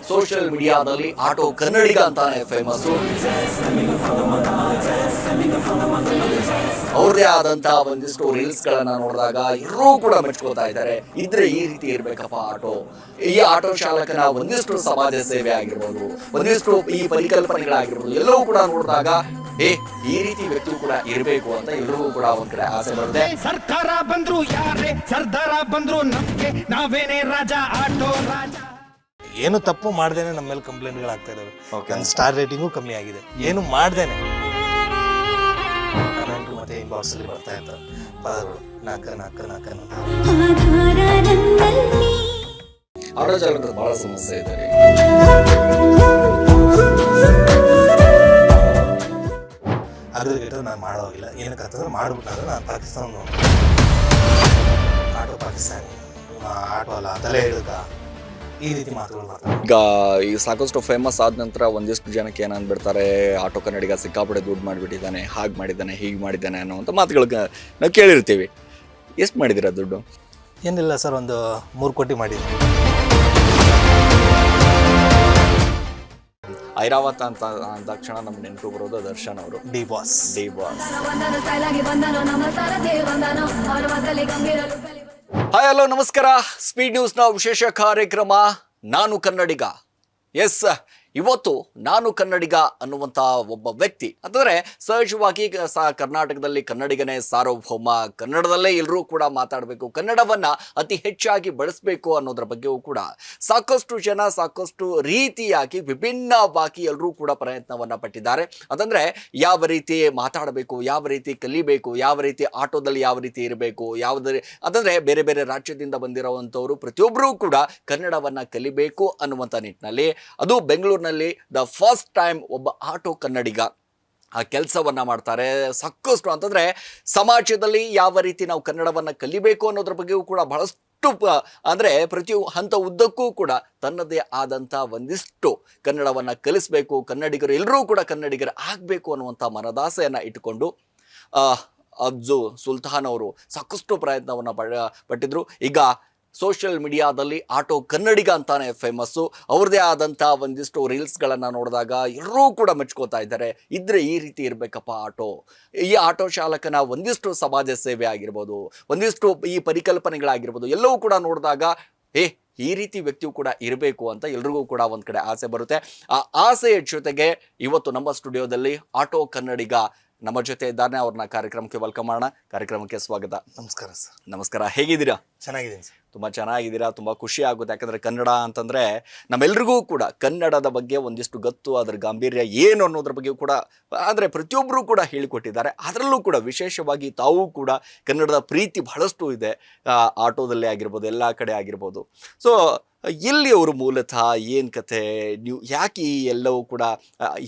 Social ಮೀಡಿಯಾದಲ್ಲಿ auto ಕನ್ನಡಿಗ ಅಂತಾನೆ famous. ಅವ್ರದೇ ಆದಂತಹ ಒಂದಿಷ್ಟು ರೀಲ್ಸ್ ಗಳನ್ನ ನೋಡಿದಾಗ ಎಲ್ಲರೂ ಕೂಡ ಮೆಚ್ಕೋತಾ ಇದ್ದಾರೆ. ಇದ್ರೆ ಈ ರೀತಿ ಇರ್ಬೇಕಪ್ಪ ಆಟೋ. ಈ ಆಟೋ ಚಾಲಕನ ಒಂದಿಷ್ಟು ಸಮಾಜ ಸೇವೆ ಆಗಿರ್ಬೋದು, ಒಂದಿಷ್ಟು ಈ ಪರಿಕಲ್ಪನೆಗಳಾಗಿರ್ಬೋದು, ಎಲ್ಲವೂ ಕೂಡ ನೋಡಿದಾಗ ಈ ರೀತಿ ವ್ಯಕ್ತಿ ಕೂಡ ಇರಬೇಕು ಅಂತ ಎಲ್ಲರಿಗೂ ಕೂಡ ಒಂದ್ ಕಡೆ ಆಸೆ ಬರುತ್ತೆ. ಸರ್ಕಾರ ಬಂದ್ರು ಯಾರೇ ಸರ್ದಾರ ಬಂದ್ರು ನಮ್ಗೆ ನಾವೇನೇ ರಾಜ ಆಟೋ ರಾಜ. ಏನು ತಪ್ಪು ಮಾಡ್ದೇನೆ ನಮ್ಮ ಮೇಲೆ ಕಂಪ್ಲೇಂಟ್ಗಳಾಗ್ತಾ ಇದಾವೆ. ನನ್ನ ಸ್ಟಾರ್ ರೇಟಿಂಗು ಕಮ್ಮಿ ಆಗಿದೆ. ಏನು ಮಾಡ್ದೇನೆ ಮತ್ತೆ ಇನ್ಬಾಕ್ಸ್ ಅಲ್ಲಿ ಬರ್ತಾ ಇರ್ತಾರೆ ಪದಗಳು ನಾಕ ನಾಕ ನಾಕ. ಆಟೋ ಚಾಲಕರು ಬಹಳ ಸಮಸ್ಯೆ ಇದೆ. ಅದ್ರ ನಾನು ಮಾಡೋಗಿಲ್ಲ. ಏನಕ್ಕಂತಂದ್ರೆ ಮಾಡ್ಬಿಟ್ಟಾದ್ರೆ ನಾನು ಪಾಕಿಸ್ತಾನ ಆಟೋ ಪಾಕಿಸ್ತಾನಿ ಆಟೋ ಅಲ್ಲ ತಲೆ ಹಿಡ್ಕ ಈ ರೀತಿ ಮಾತುಗಳು ಮಾಡ್ತಾರೆ. ಈಗ ಈ ಸಾಕಷ್ಟು ಫೇಮಸ್ ಆದ ನಂತರ ಒಂದಿಷ್ಟು ಜನಕ್ಕೆ ಏನಂದ್ಬಿಡ್ತಾರೆ, ಆಟೋ ಕನ್ನಡಿಗ ಸಿಕ್ಕಾಪಡೆ ದುಡ್ಡು ಮಾಡಿಬಿಟ್ಟಿದ್ದಾನೆ, ಹಾಗೆ ಮಾಡಿದ್ದಾನೆ, ಹೀಗೆ ಮಾಡಿದ್ದಾನೆ ಅನ್ನೋಂಥ ಮಾತುಗಳಿಗೆ ನಾವು ಕೇಳಿರ್ತೀವಿ. ಎಷ್ಟು ಮಾಡಿದ್ದೀರಾ ದುಡ್ಡು? ಏನಿಲ್ಲ ಸರ್, ಒಂದು 3 ಕೋಟಿ ಮಾಡಿದ್ವಿ. ಐರಾವತ ಅಂತ ತಕ್ಷಣ ನಮ್ಗೆ ನೆನಪು ಬರೋದು ದರ್ಶನ್ ಅವರು. D boss. ಹಾಯ್ ಹಲೋ ನಮಸ್ಕಾರ. ಸ್ಪೀಡ್ ನ್ಯೂಸ್ನ ವಿಶೇಷ ಕಾರ್ಯಕ್ರಮ ನಾನು ಕನ್ನಡಿಗ. ಎಸ್, ಇವತ್ತು ನಾನು ಕನ್ನಡಿಗ ಅನ್ನುವಂಥ ಒಬ್ಬ ವ್ಯಕ್ತಿ ಅಂತಂದರೆ ಸಹಜವಾಗಿ ಕರ್ನಾಟಕದಲ್ಲಿ ಕನ್ನಡಿಗನೇ ಸಾರ್ವಭೌಮ, ಕನ್ನಡದಲ್ಲೇ ಎಲ್ಲರೂ ಕೂಡ ಮಾತಾಡಬೇಕು, ಕನ್ನಡವನ್ನು ಅತಿ ಹೆಚ್ಚಾಗಿ ಬಳಸಬೇಕು ಅನ್ನೋದ್ರ ಬಗ್ಗೆಯೂ ಕೂಡ ಸಾಕಷ್ಟು ಜನ ಸಾಕಷ್ಟು ರೀತಿಯಾಗಿ ವಿಭಿನ್ನವಾಗಿ ಎಲ್ಲರೂ ಕೂಡ ಪ್ರಯತ್ನವನ್ನು ಪಟ್ಟಿದ್ದಾರೆ. ಅದಂದರೆ ಯಾವ ರೀತಿ ಮಾತಾಡಬೇಕು, ಯಾವ ರೀತಿ ಕಲಿಬೇಕು, ಯಾವ ರೀತಿ ಆಟೋದಲ್ಲಿ ಯಾವ ರೀತಿ ಇರಬೇಕು, ಅದಂದರೆ ಬೇರೆ ಬೇರೆ ರಾಜ್ಯದಿಂದ ಬಂದಿರುವಂಥವರು ಪ್ರತಿಯೊಬ್ಬರೂ ಕೂಡ ಕನ್ನಡವನ್ನು ಕಲಿಬೇಕು ಅನ್ನುವಂಥ ನಿಟ್ಟಿನಲ್ಲಿ, ಅದು ಬೆಂಗಳೂರಿನಲ್ಲಿ ದ ಫಸ್ಟ್ ಟೈಮ್ ಒಬ್ಬ ಆಟೋ ಕನ್ನಡಿಗ ಆ ಕೆಲಸವನ್ನ ಮಾಡ್ತಾರೆ. ಸಾಕಷ್ಟು ಅಂತಂದ್ರೆ ಸಮಾಜದಲ್ಲಿ ಯಾವ ರೀತಿ ನಾವು ಕನ್ನಡವನ್ನ ಕಲಿಬೇಕು ಅನ್ನೋದ್ರ ಬಗ್ಗೆಯೂ ಕೂಡ ಬಹಳಷ್ಟು ಅಂದ್ರೆ ಪ್ರತಿ ಹಂತ ಉದ್ದಕ್ಕೂ ಕೂಡ ತನ್ನದೇ ಆದಂಥ ಒಂದಿಷ್ಟು ಕನ್ನಡವನ್ನ ಕಲಿಸ್ಬೇಕು, ಕನ್ನಡಿಗರು ಎಲ್ಲರೂ ಕೂಡ ಕನ್ನಡಿಗರು ಆಗಬೇಕು ಅನ್ನುವಂಥ ಮನದಾಸೆಯನ್ನ ಇಟ್ಟುಕೊಂಡು ಅಬ್ಜು ಸುಲ್ತಾನ್ ಅವರು ಸಾಕಷ್ಟು ಪ್ರಯತ್ನವನ್ನ ಪಟ್ಟಿದ್ರು. ಈಗ ಸೋಷಿಯಲ್ ಮೀಡಿಯಾದಲ್ಲಿ ಆಟೋ ಕನ್ನಡಿಗ ಅಂತಾನೆ ಫೇಮಸ್ಸು. ಅವ್ರದೇ ಆದಂಥ ಒಂದಿಷ್ಟು ರೀಲ್ಸ್ಗಳನ್ನು ನೋಡಿದಾಗ ಎಲ್ಲರೂ ಕೂಡ ಮೆಚ್ಕೋತಾ ಇದ್ದಾರೆ. ಇದ್ರೆ ಈ ರೀತಿ ಇರಬೇಕಪ್ಪ ಆಟೋ. ಈ ಆಟೋ ಚಾಲಕನ ಒಂದಿಷ್ಟು ಸಮಾಜ ಸೇವೆ ಆಗಿರ್ಬೋದು, ಒಂದಿಷ್ಟು ಈ ಪರಿಕಲ್ಪನೆಗಳಾಗಿರ್ಬೋದು, ಎಲ್ಲವೂ ಕೂಡ ನೋಡಿದಾಗ ಈ ರೀತಿ ವ್ಯಕ್ತಿಯು ಕೂಡ ಇರಬೇಕು ಅಂತ ಎಲ್ರಿಗೂ ಕೂಡ ಒಂದು ಕಡೆ ಆಸೆ ಬರುತ್ತೆ. ಆ ಆಸೆಯ ಜೊತೆಗೆ ಇವತ್ತು ನಮ್ಮ ಸ್ಟುಡಿಯೋದಲ್ಲಿ ಆಟೋ ಕನ್ನಡಿಗ ನಮ್ಮ ಜೊತೆ ಇದ್ದಾನೆ. ಅವ್ರನ್ನ ಕಾರ್ಯಕ್ರಮಕ್ಕೆ ವೆಲ್ಕಮ್ ಮಾಡೋಣ. ಕಾರ್ಯಕ್ರಮಕ್ಕೆ ಸ್ವಾಗತ. ನಮಸ್ಕಾರ ಸರ್. ನಮಸ್ಕಾರ, ಹೇಗಿದ್ದೀರಾ? ಚೆನ್ನಾಗಿದ್ದೀನಿ ಸರ್. ತುಂಬ ಚೆನ್ನಾಗಿದ್ದೀರಾ, ತುಂಬ ಖುಷಿ ಆಗುತ್ತೆ. ಯಾಕಂದರೆ ಕನ್ನಡ ಅಂತಂದರೆ ನಮ್ಮೆಲ್ರಿಗೂ ಕೂಡ ಕನ್ನಡದ ಬಗ್ಗೆ ಒಂದಿಷ್ಟು ಗೊತ್ತು, ಅದರ ಗಾಂಭೀರ್ಯ ಏನು ಅನ್ನೋದ್ರ ಬಗ್ಗೆ ಕೂಡ ಅಂದರೆ ಪ್ರತಿಯೊಬ್ಬರೂ ಕೂಡ ಹೇಳಿಕೊಟ್ಟಿದ್ದಾರೆ. ಅದರಲ್ಲೂ ಕೂಡ ವಿಶೇಷವಾಗಿ ತಾವು ಕೂಡ ಕನ್ನಡದ ಪ್ರೀತಿ ಬಹಳಷ್ಟು ಇದೆ, ಆಟೋದಲ್ಲೇ ಆಗಿರ್ಬೋದು, ಎಲ್ಲ ಕಡೆ ಆಗಿರ್ಬೋದು. ಸೊ ಎಲ್ಲಿ ಅವರು ಮೂಲತಃ, ಏನು ಕತೆ, ನೀವು ಯಾಕೆ ಈ ಎಲ್ಲವೂ ಕೂಡ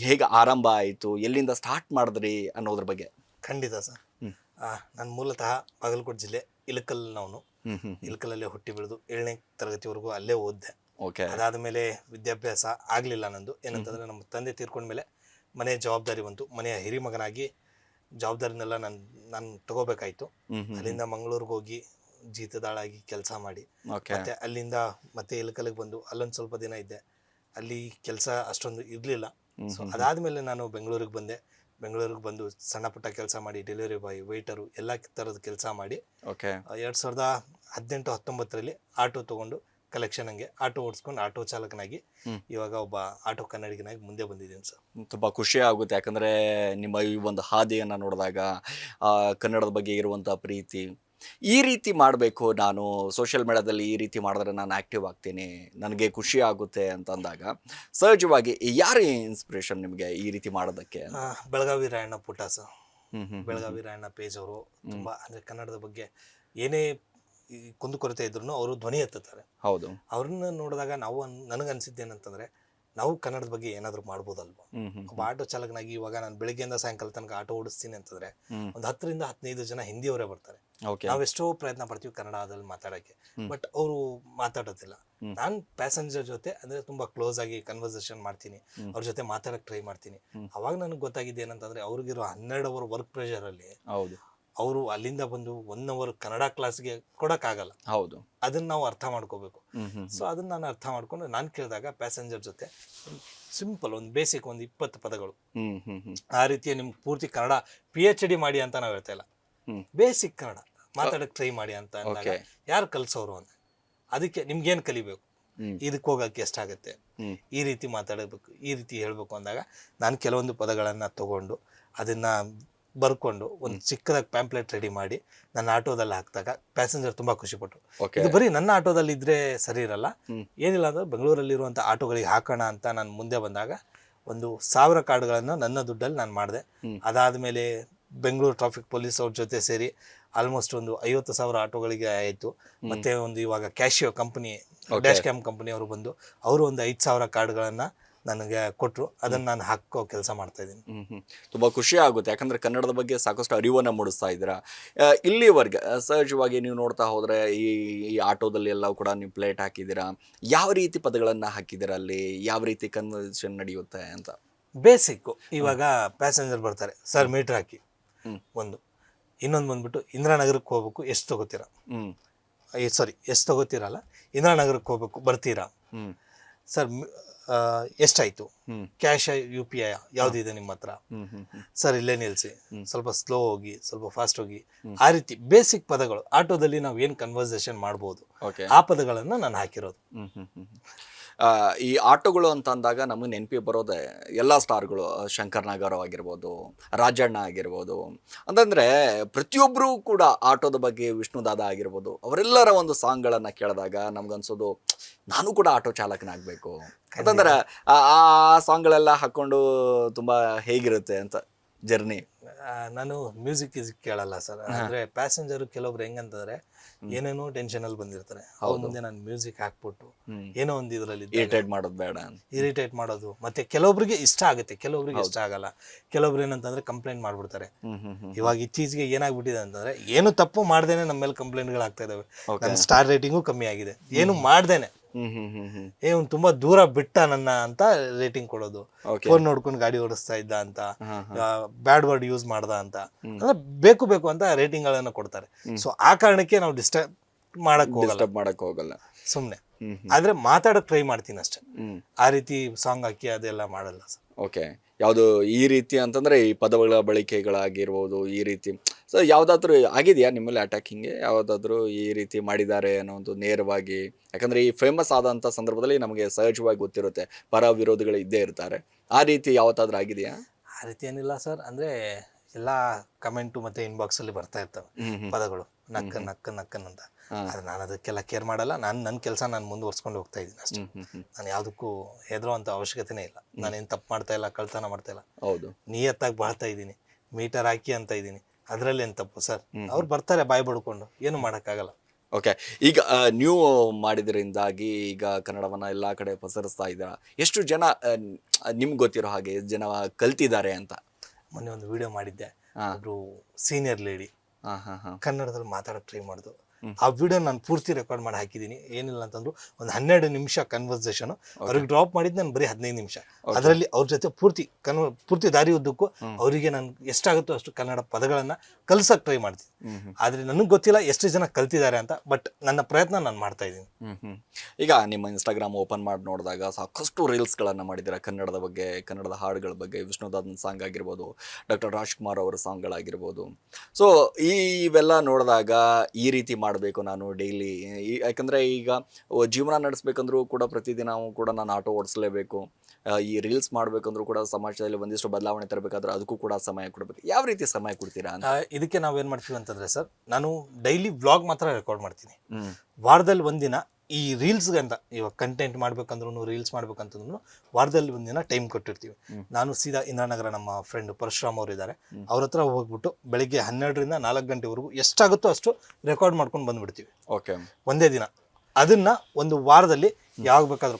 ಹೇಗೆ ಆರಂಭ ಆಯಿತು, ಎಲ್ಲಿಂದ ಸ್ಟಾರ್ಟ್ ಮಾಡಿದ್ರಿ ಅನ್ನೋದ್ರ ಬಗ್ಗೆ? ಖಂಡಿತ ಸರ್. ನಾನು ಮೂಲತಃ ಬಾಗಲಕೋಟೆ ಜಿಲ್ಲೆ ಇಳಕಲ್ನವನು. ಇಳಕಲಲ್ಲೇ ಹುಟ್ಟಿ ಬೆಳೆದು 7ನೇ ತರಗತಿವರೆಗೂ ಅಲ್ಲೇ ಓದಿದೆ. ಅದಾದ ಮೇಲೆ ವಿದ್ಯಾಭ್ಯಾಸ ಆಗಲಿಲ್ಲ ನಂದು. ಏನಂತಂದರೆ ನಮ್ಮ ತಂದೆ ತೀರ್ಕೊಂಡ್ಮೇಲೆ ಮನೆಯ ಜವಾಬ್ದಾರಿ ಬಂತು. ಮನೆಯ ಹಿರಿಮಗನಾಗಿ ಜವಾಬ್ದಾರಿನೆಲ್ಲ ನಾನು ತಗೋಬೇಕಾಯ್ತು. ಅಲ್ಲಿಂದ ಮಂಗಳೂರಿಗೆ ಹೋಗಿ ಜೀತದಾಳಾಗಿ ಕೆಲಸ ಮಾಡಿ ಮತ್ತೆ ಅಲ್ಲಿಂದ ಮತ್ತೆ ಇಳಕಲಿಗೆ ಬಂದು ಅಲ್ಲೊಂದು ಸ್ವಲ್ಪ ದಿನ ಇದ್ದೆ. ಅಲ್ಲಿ ಕೆಲಸ ಅಷ್ಟೊಂದು ಇರಲಿಲ್ಲ. ಸೊ ಅದಾದಮೇಲೆ ನಾನು ಬೆಂಗಳೂರಿಗೆ ಬಂದೆ. ಬೆಂಗಳೂರಿಗೆ ಬಂದು ಸಣ್ಣ ಪುಟ್ಟ ಕೆಲಸ ಮಾಡಿ, ಡೆಲಿವರಿ ಬಾಯ್, ವೇಟರು, ಎಲ್ಲ ಥರದ ಕೆಲಸ ಮಾಡಿ 2018-19ರಲ್ಲಿ ಆಟೋ ತೊಗೊಂಡು ಕಲೆಕ್ಷನ್ಗೆ ಆಟೋ ಓಡಿಸ್ಕೊಂಡು ಆಟೋ ಚಾಲಕನಾಗಿ ಇವಾಗ ಒಬ್ಬ ಆಟೋ ಕನ್ನಡಿಗನಾಗಿ ಮುಂದೆ ಬಂದಿದ್ದೀನಿ ಸರ್. ತುಂಬ ಖುಷಿ ಆಗುತ್ತೆ. ಯಾಕಂದರೆ ನಿಮ್ಮ ಈ ಒಂದು ಹಾದಿಯನ್ನು ನೋಡಿದಾಗ ಕನ್ನಡದ ಬಗ್ಗೆ ಇರುವಂಥ ಪ್ರೀತಿ, ಈ ರೀತಿ ಮಾಡಬೇಕು, ನಾನು ಸೋಷಿಯಲ್ ಮೀಡಿಯಾದಲ್ಲಿ ಈ ರೀತಿ ಮಾಡಿದ್ರೆ ನಾನು ಆ್ಯಕ್ಟಿವ್ ಆಗ್ತೀನಿ, ನನಗೆ ಖುಷಿ ಆಗುತ್ತೆ ಅಂತಂದಾಗ ಸಹಜವಾಗಿ ಯಾರು ಇನ್ಸ್ಪಿರೇಷನ್ ನಿಮಗೆ ಈ ರೀತಿ ಮಾಡೋದಕ್ಕೆ? ಬೆಳಗಾವಿ ರಾಯಣ್ಣ ಪುಟ್ಟ ಸರ್. ಬೆಳಗಾವಿ ರಾಯಣ್ಣ ಪೇಜ್ ಅವರು ತುಂಬ ಅಂದರೆ ಕನ್ನಡದ ಬಗ್ಗೆ ಏನೇ ಕುಂದುಕೊರತೆ ಇದ್ರು ಅವರು ಧ್ವನಿ ಎತ್ತುತ್ತಾರೆ. ಹೌದು. ಅವ್ರನ್ನ ನೋಡಿದಾಗ ನನಗನ್ಸಿದ್ದೇನಂತಂದರೆ ನಾವು ಕನ್ನಡದ ಬಗ್ಗೆ ಏನಾದರೂ ಮಾಡ್ಬೋದಲ್ವ. ಒಬ್ಬ ಆಟೋ ಚಾಲಕನಾಗಿ ಇವಾಗ ನಾನು ಬೆಳಗ್ಗೆಯಿಂದ ಸಾಯಂಕಾಲ ತನಕ ಆಟೋ ಓಡಿಸ್ತೀನಿ ಅಂತಂದರೆ ಒಂದು 10-15 ಜನ ಹಿಂದಿಯವರೇ ಬರ್ತಾರೆ. ನಾವೆಷ್ಟೋ ಪ್ರಯತ್ನ ಪಡ್ತೀವಿ ಕನ್ನಡದಲ್ಲಿ ಮಾತಾಡೋಕ್ಕೆ, ಬಟ್ ಅವರು ಮಾತಾಡೋದಿಲ್ಲ. ನಾನು ಪ್ಯಾಸೆಂಜರ್ ಜೊತೆ ಅಂದರೆ ತುಂಬ ಕ್ಲೋಸ್ ಆಗಿ ಕನ್ವರ್ಸೇಷನ್ ಮಾಡ್ತೀನಿ, ಅವ್ರ ಜೊತೆ ಮಾತಾಡೋಕ್ಕೆ ಟ್ರೈ ಮಾಡ್ತೀನಿ. ಅವಾಗ ನನಗೆ ಗೊತ್ತಾಗಿದ್ದು ಏನಂತಂದರೆ ಅವ್ರಿಗಿರೋ 12 ಅವರ್ ವರ್ಕ್ ಪ್ರೆಷರಲ್ಲಿ ಅವರು ಅಲ್ಲಿಂದ ಬಂದು 1 hour ಕನ್ನಡ ಕ್ಲಾಸ್ಗೆ ಕೊಡೋಕ್ಕಾಗಲ್ಲ. ಹೌದು. ಅದನ್ನ ನಾವು ಅರ್ಥ ಮಾಡ್ಕೋಬೇಕು. ಹ್ಮ್. ಸೊ ಅದನ್ನ ನಾನು ಅರ್ಥ ಮಾಡ್ಕೊಂಡು ನಾನು ಕೇಳಿದಾಗ ಪ್ಯಾಸೆಂಜರ್ ಜೊತೆ ಸಿಂಪಲ್ ಒಂದು ಬೇಸಿಕ್ ಒಂದು 20 ಪದಗಳು, ಆ ರೀತಿಯ ನಿಮ್ಗೆ ಪೂರ್ತಿ ಕನ್ನಡ PhD ಮಾಡಿ ಅಂತ ನಾವು ಹೇಳ್ತಾ ಇಲ್ಲ, ಬೇಸಿಕ್ ಕನ್ನಡ ಮಾತಾಡಕ್ ಟ್ರೈ ಮಾಡಿ ಅಂತ ಅಂದಾಗ ಯಾರು ಕಲ್ಸೋರು ಅಂತ, ಅದಕ್ಕೆ ನಿಮ್ಗೇನು ಕಲಿಬೇಕು, ಇದಕ್ಕೆ ಹೋಗಕ್ಕೆ ಎಷ್ಟಾಗತ್ತೆ, ಈ ರೀತಿ ಮಾತಾಡಬೇಕು, ಈ ರೀತಿ ಹೇಳ್ಬೇಕು ಅಂದಾಗ ನಾನು ಕೆಲವೊಂದು ಪದಗಳನ್ನ ತಗೊಂಡು ಅದನ್ನ ಬರ್ಕೊಂಡು ಒಂದು ಚಿಕ್ಕದಾಗಿ ಪ್ಯಾಂಪ್ಲೆಟ್ ರೆಡಿ ಮಾಡಿ ನನ್ನ ಆಟೋದಲ್ಲಿ ಹಾಕಿದಾಗ ಪ್ಯಾಸೆಂಜರ್ ತುಂಬಾ ಖುಷಿ ಪಟ್ರು. ಇದು ಬರೀ ನನ್ನ ಆಟೋದಲ್ಲಿ ಇದ್ರೆ ಸರಿ ಇರಲ್ಲ, ಏನಿಲ್ಲ ಅಂದ್ರೆ ಬೆಂಗಳೂರಲ್ಲಿರುವಂಥ ಆಟೋಗಳಿಗೆ ಹಾಕೋಣ ಅಂತ ನಾನು ಮುಂದೆ ಬಂದಾಗ 1,000 ಕಾರ್ಡ್ಗಳನ್ನು ನನ್ನ ದುಡ್ಡಲ್ಲಿ ನಾನು ಮಾಡಿದೆ. ಅದಾದಮೇಲೆ ಬೆಂಗಳೂರು ಟ್ರಾಫಿಕ್ ಪೊಲೀಸ್ ಅವ್ರ ಜೊತೆ ಸೇರಿ ಆಲ್ಮೋಸ್ಟ್ ಒಂದು 50,000 ಆಟೋಗಳಿಗೆ ಆಯಿತು. ಮತ್ತೆ ಇವಾಗ ಕ್ಯಾಶಿಯೋ ಕಂಪನಿ, ಡ್ಯಾಶ್ ಕ್ಯಾಮ್ ಕಂಪನಿ ಅವರು ಬಂದು ಅವರು ಒಂದು 5,000 ಕಾರ್ಡ್ಗಳನ್ನು ನನಗೆ ಕೊಟ್ಟರು. ಅದನ್ನು ನಾನು ಹಾಕೋ ಕೆಲಸ ಮಾಡ್ತಾ ಇದ್ದೀನಿ. ತುಂಬ ಖುಷಿ ಆಗುತ್ತೆ, ಯಾಕಂದರೆ ಕನ್ನಡದ ಬಗ್ಗೆ ಸಾಕಷ್ಟು ಅರಿವನ್ನು ಮೂಡಿಸ್ತಾ ಇದ್ದೀರಾ. ಇಲ್ಲಿವರೆಗೆ ಸಹಜವಾಗಿ ನೀವು ನೋಡ್ತಾ ಹೋದರೆ ಈ ಆಟೋದಲ್ಲಿ ಎಲ್ಲ ಕೂಡ ನೀವು ಪ್ಲೇಟ್ ಹಾಕಿದ್ದೀರಾ, ಯಾವ ರೀತಿ ಪದಗಳನ್ನು ಹಾಕಿದ್ದೀರಾ, ಅಲ್ಲಿ ಯಾವ ರೀತಿ ಕನ್ವರ್ಸೇಷನ್ ನಡೆಯುತ್ತೆ ಅಂತ? ಬೇಸಿಕ್ಕು ಇವಾಗ ಪ್ಯಾಸೆಂಜರ್ ಬರ್ತಾರೆ, ಸರ್ ಮೀಟ್ರ್ ಹಾಕಿ ಒಂದು, ಇನ್ನೊಂದು ಬಂದ್ಬಿಟ್ಟು ಇಂದಿರಾನಗರಕ್ಕೆ ಹೋಗ್ಬೇಕು, ಎಷ್ಟು ತಗೋತೀರಾ, ಎಷ್ಟು ತಗೋತೀರಲ್ಲ, ಇಂದಿರಾನಗರಕ್ಕೆ ಹೋಗ್ಬೇಕು ಬರ್ತೀರಾ, ಸರ್ ಎಷ್ಟಾಯ್ತು, ಕ್ಯಾಶ್ UPI ಯಾವ್ದಿದೆ ನಿಮ್ಮ ಹತ್ರ, ಸರ್ ಇಲ್ಲೇ ನಿಲ್ಸಿ, ಸ್ವಲ್ಪ ಸ್ಲೋ ಹೋಗಿ, ಸ್ವಲ್ಪ ಫಾಸ್ಟ್ ಹೋಗಿ, ಆ ರೀತಿ ಬೇಸಿಕ್ ಪದಗಳು ಆಟೋದಲ್ಲಿ ನಾವು ಏನು ಕನ್ವರ್ಸೇಷನ್ ಮಾಡ್ಬೋದು ಆ ಪದಗಳನ್ನು ನಾನು ಹಾಕಿರೋದು. ಈ ಆಟೋಗಳು ಅಂತ ಅಂದಾಗ ನಮಗೆ ನೆನಪಿ ಬರೋದೆ ಎಲ್ಲ ಸ್ಟಾರ್ಗಳು, ಶಂಕರ್ ನಾಗರ್ ಆಗಿರ್ಬೋದು, ರಾಜಣ್ಣ ಆಗಿರ್ಬೋದು, ಅಂತಂದರೆ ಪ್ರತಿಯೊಬ್ಬರೂ ಕೂಡ ಆಟೋದ ಬಗ್ಗೆ, ವಿಷ್ಣು ದಾದ ಆಗಿರ್ಬೋದು, ಅವರೆಲ್ಲರ ಒಂದು ಸಾಂಗ್ಗಳನ್ನು ಕೇಳಿದಾಗ ನಮ್ಗನ್ಸೋದು ನಾನು ಕೂಡ ಆಟೋ ಚಾಲಕನಾಗಬೇಕು ಅಂತಂದ್ರೆ ಆ ಸಾಂಗ್ಗಳೆಲ್ಲ ಹಾಕ್ಕೊಂಡು ತುಂಬ ಹೇಗಿರುತ್ತೆ ಅಂತ ಜರ್ನಿ. ನಾನು ಮ್ಯೂಸಿಕ್ ಕೇಳಲ್ಲ ಸರ್. ಅಂದರೆ ಪ್ಯಾಸೆಂಜರು ಕೆಲವೊಬ್ರು ಹೆಂಗಂತಂದ್ರೆ ಏನೇನೋ ಟೆನ್ಷನಲ್ಲಿ ಬಂದಿರ್ತಾರೆ, ಅವ್ರ ಮುಂದೆ ನಾನು ಮ್ಯೂಸಿಕ್ ಹಾಕ್ಬಿಟ್ಟು ಏನೋ ಒಂದು ಇದರಲ್ಲಿ ಇರಿಟೇಟ್ ಮಾಡೋದು. ಮತ್ತೆ ಕೆಲವೊಬ್ರಿಗೆ ಇಷ್ಟ ಆಗುತ್ತೆ, ಕೆಲವೊಬ್ರಿಗೆ ಇಷ್ಟ ಆಗಲ್ಲ. ಕೆಲವೊಬ್ರು ಏನಂತಂದ್ರೆ ಕಂಪ್ಲೇಂಟ್ ಮಾಡ್ಬಿಡ್ತಾರೆ. ಇವಾಗ ಇತ್ತೀಚೆಗೆ ಏನಾಗ್ಬಿಟ್ಟಿದೆ ಅಂತಂದ್ರೆ ಏನು ತಪ್ಪು ಮಾಡ್ದೇನೆ ನಮ್ಮ ಮೇಲೆ ಕಂಪ್ಲೇಂಟ್ಗಳು ಆಗ್ತಾ ಇದಾವೆ. ನನ್ನ ಸ್ಟಾರ್ ರೇಟಿಂಗು ಕಮ್ಮಿ ಆಗಿದೆ, ಏನು ಮಾಡ್ದೇನೆ ತುಂಬಾ ದೂರ ಬಿಟ್ಟ ನನ್ನ ಅಂತ ರೇಟಿಂಗ್ ಕೊಡೋದು, ಫೋನ್ ನೋಡ್ಕೊಂಡು ಗಾಡಿ ಓಡಿಸ್ತಾ ಇದ್ದ ಅಂತ, ಬ್ಯಾಡ್ ವರ್ಡ್ ಯೂಸ್ ಮಾಡ್ದ ಅಂತ, ಅಂದ್ರೆ ಬೇಕು ಅಂತ ರೇಟಿಂಗ್ ಗಳನ್ನ ಕೊಡ್ತಾರೆ. ಸೊ ಆ ಕಾರಣಕ್ಕೆ ನಾವು ಡಿಸ್ಟರ್ಬ್ ಮಾಡಕ್ ಹೋಗಲ್ಲ ಸುಮ್ನೆ, ಆದ್ರೆ ಮಾತಾಡಕ್ ಟ್ರೈ ಮಾಡ್ತೀನಿ ಅಷ್ಟೇ. ಆ ರೀತಿ ಸಾಂಗ್ ಹಾಕಿ ಅದೆಲ್ಲ ಮಾಡಲ್ಲ ಸರ್. ಓಕೆ, ಯಾವುದು ಈ ರೀತಿ ಅಂತಂದ್ರೆ ಈ ಪದಗಳ ಬಳಕೆಗಳಾಗಿರ್ಬೋದು, ಈ ರೀತಿ ಸೊ ಯಾವುದಾದ್ರೂ ಆಗಿದೆಯಾ ನಿಮ್ಮಲ್ಲಿ ಅಟ್ಯಾಕಿಂಗ್ಗೆ, ಯಾವುದಾದ್ರೂ ಈ ರೀತಿ ಮಾಡಿದ್ದಾರೆ ಅನ್ನೋ ಒಂದು ನೇರವಾಗಿ? ಯಾಕಂದ್ರೆ ಈ ಫೇಮಸ್ ಆದಂಥ ಸಂದರ್ಭದಲ್ಲಿ ನಮಗೆ ಸಹಜವಾಗಿ ಗೊತ್ತಿರುತ್ತೆ, ಪರ ವಿರೋಧಿಗಳು ಇದ್ದೇ ಇರ್ತಾರೆ. ಆ ರೀತಿ ಯಾವತ್ತಾದ್ರೂ ಆಗಿದೆಯಾ? ಆ ರೀತಿ ಏನಿಲ್ಲ ಸರ್. ಅಂದ್ರೆ ಎಲ್ಲ ಕಮೆಂಟು ಮತ್ತೆ ಇನ್ಬಾಕ್ಸ್ ಅಲ್ಲಿ ಬರ್ತಾ ಇರ್ತವೆ ಪದಗಳು, ನಕ್ಕನ್ ಅಂತ. ಆದ್ರೆ ನಾನು ಅದಕ್ಕೆಲ್ಲ ಕೇರ್ ಮಾಡಲ್ಲ. ನನ್ನ ಕೆಲಸ ನಾನು ಮುಂದುವರ್ಸ್ಕೊಂಡು ಹೋಗ್ತಾ ಇದ್ದೀನಿ ಅಷ್ಟೇ. ನಾನು ಯಾವುದಕ್ಕೂ ಹೆದರುವಂತ ಅವಶ್ಯಕತೆನೇ ಇಲ್ಲ. ನಾನೇನು ತಪ್ಪು ಮಾಡ್ತಾ ಇಲ್ಲ, ಕಳ್ತನ ಮಾಡ್ತಾ ಇಲ್ಲ. ಹೌದು, ನಿಯತ್ತಾಗಿ ಬಾಳ್ತಾ ಇದ್ದೀನಿ, ಮೀಟರ್ ಹಾಕಿ ಅಂತ ಇದ್ದೀನಿ. ಅದ್ರಲ್ಲಿ ಏನು ತಪ್ಪು ಸರ್? ಅವ್ರು ಬರ್ತಾರೆ ಬಾಯಿ ಬಡ್ಕೊಂಡು, ಏನು ಮಾಡೋಕ್ಕಾಗಲ್ಲ. ಓಕೆ, ಈಗ ನೀವು ಮಾಡಿದ್ರಿಂದಾಗಿ ಈಗ ಕನ್ನಡವನ್ನ ಎಲ್ಲಾ ಕಡೆ ಪಸರಿಸ್ತಾ ಇದ್ದೀರಾ. ಎಷ್ಟು ಜನ ನಿಮ್ಗೆ ಗೊತ್ತಿರೋ ಹಾಗೆ ಎಷ್ಟು ಜನ ಕಲ್ತಿದ್ದಾರೆ ಅಂತ? ಮೊನ್ನೆ ಒಂದು ವಿಡಿಯೋ ಮಾಡಿದ್ದೆ, ಒಬ್ರು ಸೀನಿಯರ್ ಲೇಡಿ ಕನ್ನಡದಲ್ಲಿ ಮಾತಾಡೋಕೆ ಟ್ರೈ ಮಾಡಿದ್ರು. ಆ ವಿಡಿಯೋ ನಾನು ಪೂರ್ತಿ ರೆಕಾರ್ಡ್ ಮಾಡಿ ಹಾಕಿದ್ದೀನಿ. ಏನಿಲ್ಲ ಅಂತಂದ್ರು ಒಂದು 12 ನಿಮಿಷ ಕನ್ವರ್ಸೇಷನ್. ಅವ್ರಿಗೆ ಡ್ರಾಪ್ ಮಾಡಿದ್ದು ನಾನು ಬರೀ 15 ನಿಮಿಷ. ಅದರಲ್ಲಿ ಅವ್ರ ಜೊತೆ ಪೂರ್ತಿ ದಾರಿ ಉದ್ದಕ್ಕೂ ಅವರಿಗೆ ನಾನು ಎಷ್ಟಾಗುತ್ತೋ ಅಷ್ಟು ಕನ್ನಡ ಪದಗಳನ್ನ ಕಲ್ಸಕ್ ಟ್ರೈ ಮಾಡ್ತೀನಿ. ಆದ್ರೆ ನನಗೆ ಗೊತ್ತಿಲ್ಲ ಎಷ್ಟು ಜನ ಕಲ್ತಿದ್ದಾರೆ ಅಂತ, ಬಟ್ ನನ್ನ ಪ್ರಯತ್ನ ನಾನು ಮಾಡ್ತಾ ಇದ್ದೀನಿ. ಈಗ ನಿಮ್ಮ ಇನ್ಸ್ಟಾಗ್ರಾಮ್ ಓಪನ್ ಮಾಡಿ ನೋಡಿದಾಗ ಸಾಕಷ್ಟು ರೀಲ್ಸ್ಗಳನ್ನು ಮಾಡಿದ್ದೀರಾ ಕನ್ನಡದ ಬಗ್ಗೆ, ಕನ್ನಡದ ಹಾಡುಗಳ ಬಗ್ಗೆ. ವಿಷ್ಣುದಾದನ್ ಸಾಂಗ್ ಆಗಿರ್ಬೋದು, ಡಾಕ್ಟರ್ ರಾಜ್ಕುಮಾರ್ ಅವರ ಸಾಂಗ್ಗಳಾಗಿರ್ಬೋದು. ಸೊ ಇವೆಲ್ಲ ನೋಡಿದಾಗ ಈ ರೀತಿ ಮಾಡಬೇಕು ನಾನು ಡೈಲಿ, ಯಾಕಂದರೆ ಈಗ ಜೀವನ ನಡೆಸ್ಬೇಕಂದ್ರೂ ಕೂಡ ಪ್ರತಿದಿನ ಕೂಡ ನಾನು ಆಟೋ ಓಡಿಸ್ಲೇಬೇಕು. ಈ ರೀಲ್ಸ್ ಮಾಡಬೇಕಂದ್ರೂ ಕೂಡ ಸಮಾಜದಲ್ಲಿ ಒಂದಿಷ್ಟು ಬದಲಾವಣೆ ತರಬೇಕಾದ್ರೆ ಅದಕ್ಕೂ ಕೂಡ ಸಮಯ ಕೊಡಬೇಕು. ಯಾವ ರೀತಿ ಸಮಯ ಕೊಡ್ತೀರಾ? ಇದಕ್ಕೆ ನಾವೇನು ಮಾಡ್ತೀವಿ ಅಂತಂದರೆ ಸರ್, ನಾನು ಡೈಲಿ ವ್ಲಾಗ್ ಮಾತ್ರ ರೆಕಾರ್ಡ್ ಮಾಡ್ತೀನಿ. ವಾರದಲ್ಲಿ ಒಂದಿನ ಈ ರೀಲ್ಸ್ಗೆ ಅಂತ, ಇವಾಗ ಕಂಟೆಂಟ್ ಮಾಡ್ಬೇಕಂದ್ರೂ ರೀಲ್ಸ್ ಮಾಡ್ಬೇಕಂತಂದ್ರೂ ವಾರದಲ್ಲಿ ಒಂದಿನ ಟೈಮ್ ಕೊಟ್ಟಿರ್ತೀವಿ. ನಾನು ಸೀದಾ ಇಂದಿರಾನಗರ ನಮ್ಮ ಫ್ರೆಂಡ್ ಪರಶುರಾಮ್ ಅವರು ಇದ್ದಾರೆ, ಅವ್ರ ಹತ್ರ ಹೋಗ್ಬಿಟ್ಟು ಬೆಳಿಗ್ಗೆ 12ರಿಂದ 4 ಗಂಟೆವರೆಗೂ ಎಷ್ಟಾಗುತ್ತೋ ಅಷ್ಟು ರೆಕಾರ್ಡ್ ಮಾಡ್ಕೊಂಡು ಬಂದ್ಬಿಡ್ತೀವಿ. ಓಕೆ, ಒಂದೇ ದಿನ. ಅದನ್ನ ಒಂದು ವಾರದಲ್ಲಿ ಯಾವಾಗ ಬೇಕಾದ್ರೂ